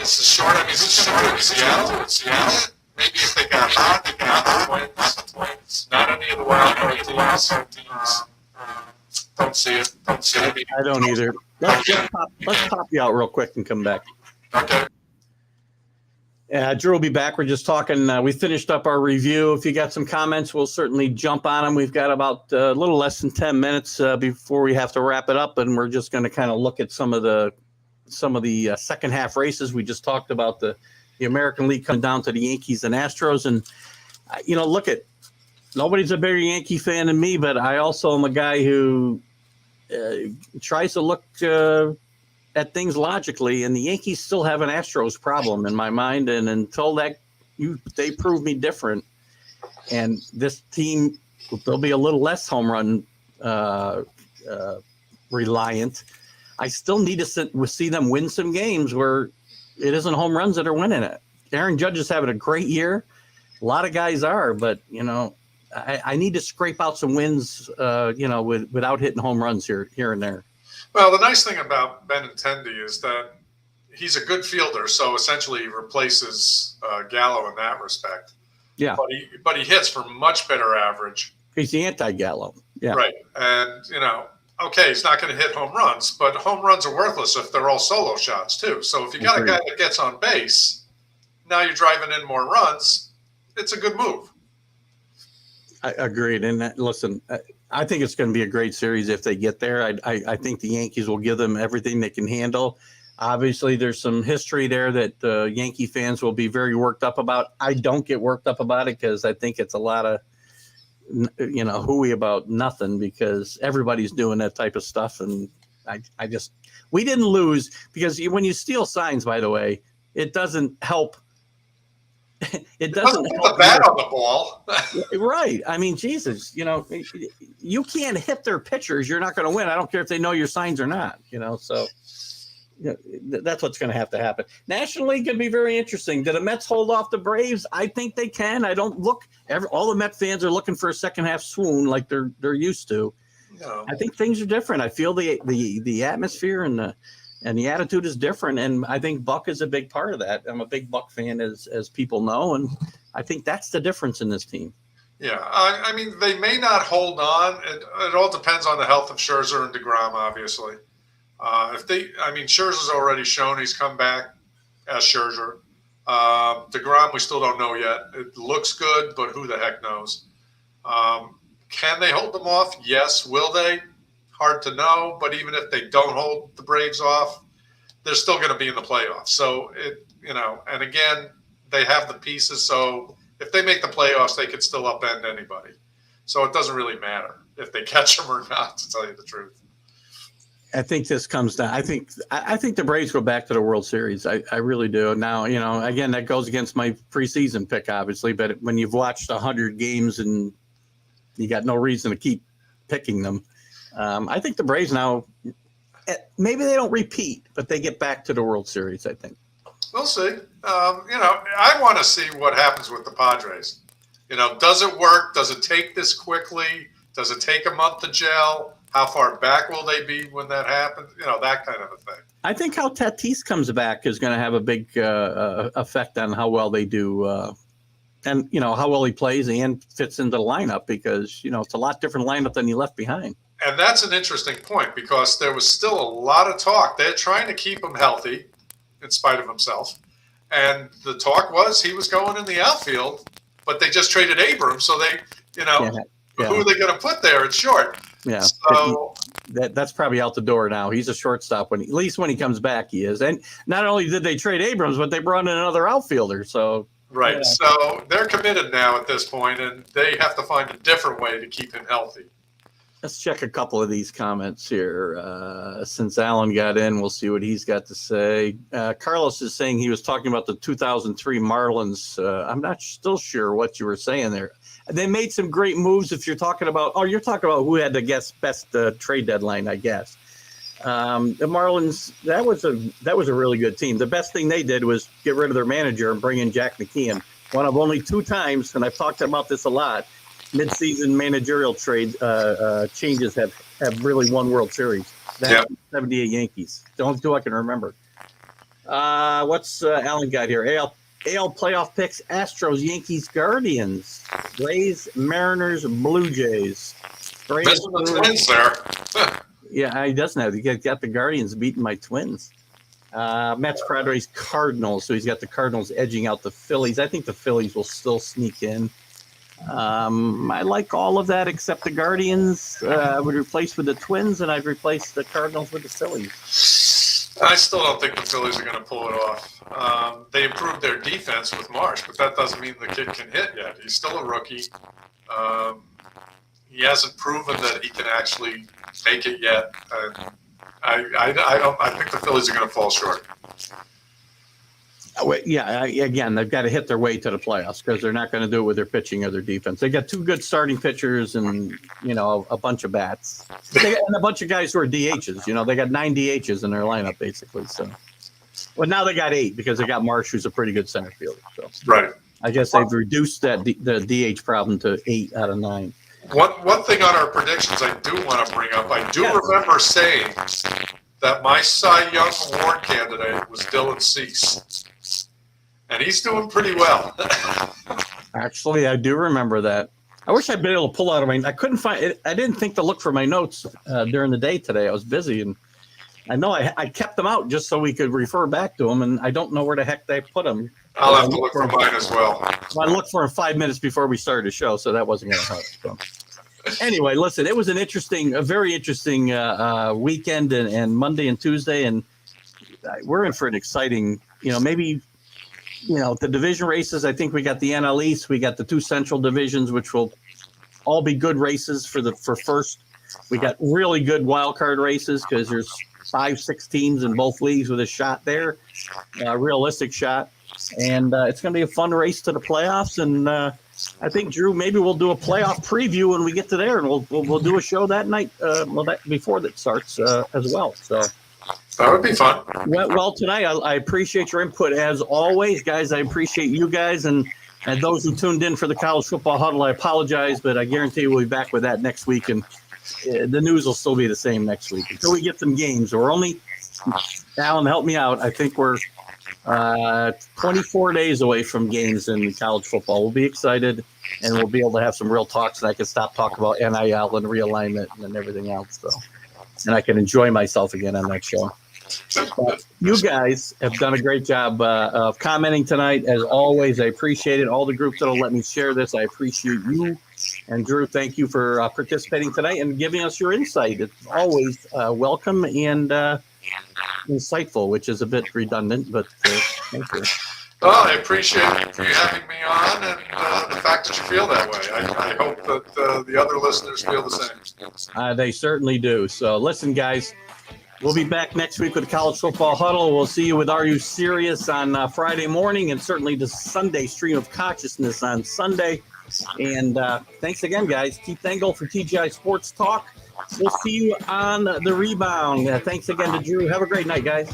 It's a short. It's short. Seattle. Maybe if they got hot, they got points. Not any of the wild card teams. last teams. Don't see it. I don't either. Let's pop you out real quick and come back. Okay. Drew will be back. We're just talking. We finished up our review. If you got some comments, we'll certainly jump on them. We've got about a little less than 10 minutes before we have to wrap it up, and we're just going to kind of look at some of the second half races. We just talked about the American League coming down to the Yankees and Astros, and look at nobody's a bigger Yankee fan than me, but I also am a guy who tries to look at things logically, and the Yankees still have an Astros problem in my mind. And until they prove me different, and this team, they'll be a little less home run reliant. I still need to see them win some games where it isn't home runs that are winning it. Aaron Judge is having a great year. A lot of guys are, but I need to scrape out some wins, without hitting home runs here and there. Well, the nice thing about Benintendi is that he's a good fielder, so essentially he replaces Gallo in that respect. Yeah, but he hits for much better average. He's the anti-Gallo. Yeah, right. And okay, he's not going to hit home runs, but home runs are worthless if they're all solo shots too. So if you got a guy that gets on base, now you're driving in more runs. It's a good move. I agreed. And listen, I think it's going to be a great series if they get there. I think the Yankees will give them everything they can handle. Obviously, there's some history there that Yankee fans will be very worked up about. I don't get worked up about it because I think it's a lot of, hooey about nothing because everybody's doing that type of stuff. And we didn't lose because when you steal signs, by the way, it doesn't help. It doesn't put help the bat on the ball. Right. I mean, Jesus, you can't hit their pitchers. You're not going to win. I don't care if they know your signs or not, so that's what's going to happen. National League can be very interesting. Do the Mets hold off the Braves? I think they can. I don't look all the Met fans are looking for a second half swoon like they're used to. No. I think things are different. I feel the atmosphere and the attitude is different. And I think Buck is a big part of that. I'm a big Buck fan, as people know. And I think that's the difference in this team. Yeah. I mean, they may not hold on. It all depends on the health of Scherzer and DeGrom, obviously. Scherzer's already shown he's come back as Scherzer. DeGrom, we still don't know yet. It looks good, but who the heck knows? Can they hold them off? Yes. Will they? Hard to know, but even if they don't hold the Braves off, they're still going to be in the playoffs. So and again, they have the pieces. So if they make the playoffs, they could still upend anybody. So it doesn't really matter if they catch them or not, to tell you the truth. I think this comes down. I think the Braves go back to the World Series. I really do. Now, again, that goes against my preseason pick, obviously, but when you've watched 100 games and you got no reason to keep picking them, I think the Braves now, maybe they don't repeat, but they get back to the World Series, I think. We'll see. I want to see what happens with the Padres. Does it work? Does it take this quickly? Does it take a month to gel? How far back will they be when that happens? That kind of a thing. I think how Tatis comes back is going to have a big effect on how well they do and, how well he plays and fits into the lineup because, it's a lot different lineup than he left behind. And that's an interesting point because there was still a lot of talk. They're trying to keep him healthy in spite of himself. And the talk was he was going in the outfield, but they just traded Abrams. So they, who are they going to put there in short? Yeah. So that's probably out the door now. He's a shortstop at least when he comes back, he is. And not only did they trade Abrams, but they brought in another outfielder. So right. Yeah. So they're committed now at this point, and they have to find a different way to keep him healthy. Let's check a couple of these comments here. Since Alan got in, we'll see what he's got to say. Carlos is saying he was talking about the 2003 Marlins. I'm not still sure what you were saying there. They made some great moves. If you're talking about, you're talking about who had the best trade deadline, I guess. The Marlins, that was a really good team. The best thing they did was get rid of their manager and bring in Jack McKeon. One of only two times, and I've talked about this a lot. Mid-season managerial trade changes have really won World Series. That's 78 Yankees. The only two I can remember. What's Alan got here? Hey, AL playoff picks: Astros, Yankees, Guardians, Rays, Mariners, Blue Jays. Braves, Missing the Twins there. Yeah, he doesn't have. He got the Guardians beating my Twins. Mets, Padres, Cardinals. So he's got the Cardinals edging out the Phillies. I think the Phillies will still sneak in. I like all of that except the Guardians. I would replace with the Twins, and I'd replace the Cardinals with the Phillies. I still don't think the Phillies are going to pull it off. They improved their defense with Marsh, but that doesn't mean the kid can hit yet. He's still a rookie. He hasn't proven that he can actually make it yet. I think the Phillies are going to fall short. Yeah, again, they've got to hit their way to the playoffs because they're not going to do it with their pitching or their defense. They got two good starting pitchers and, a bunch of bats. And a bunch of guys who are DHs. They got 9 DHs in their lineup, basically. So, well, now they got 8 because they got Marsh, who's a pretty good center fielder. So, right. I guess they've reduced the DH problem to 8 out of 9. One thing on our predictions I do want to bring up, I do remember saying that my Cy Young Award candidate was Dylan Cease. And he's doing pretty well. Actually, I do remember that. I wish I'd been able to pull out of I couldn't find it. I didn't think to look for my notes during the day today. I was busy, and I know I kept them out just so we could refer back to them, and I don't know where the heck they put them. I'll have to look for mine as well. I looked for them 5 minutes before we started the show, so that wasn't going to help. So. Anyway, listen, it was a very interesting weekend and Monday and Tuesday, and we're in for an exciting, maybe – the division races. I think we got the NL East. We got the 2 central divisions, which will all be good races for first. We got really good wild card races because there's 5-6 teams in both leagues with a shot there, a realistic shot. And it's going to be a fun race to the playoffs. And I think, Drew, maybe we'll do a playoff preview when we get to there, and we'll do a show that night, before that starts as well. So. That would be fun. Well, tonight, I appreciate your input as always, guys. I appreciate you guys and those who tuned in for the College Football Huddle. I apologize, but I guarantee we'll be back with that next week, and the news will still be the same next week until we get some games. We're only, Alan, help me out. I think we're 24 days away from games in college football. We'll be excited, and we'll be able to have some real talks, and I can stop talking about NIL and realignment and everything else. So. And I can enjoy myself again on that show. But you guys have done a great job of commenting tonight. As always, I appreciate it. All the groups that will let me share this, I appreciate you. And Drew, thank you for participating tonight and giving us your insight. It's always welcome and insightful, which is a bit redundant, but thank you. Well, I appreciate you having me on and the fact that you feel that way. I hope that the other listeners feel the same. They certainly do. So listen, guys, we'll be back next week with the College Football Huddle. We'll see you with Are You Serious on Friday morning, and certainly the Sunday Stream of Consciousness on Sunday. And thanks again, guys. Keith Engel for TGI Sports Talk. We'll see you on the rebound. Thanks again to Drew. Have a great night, guys.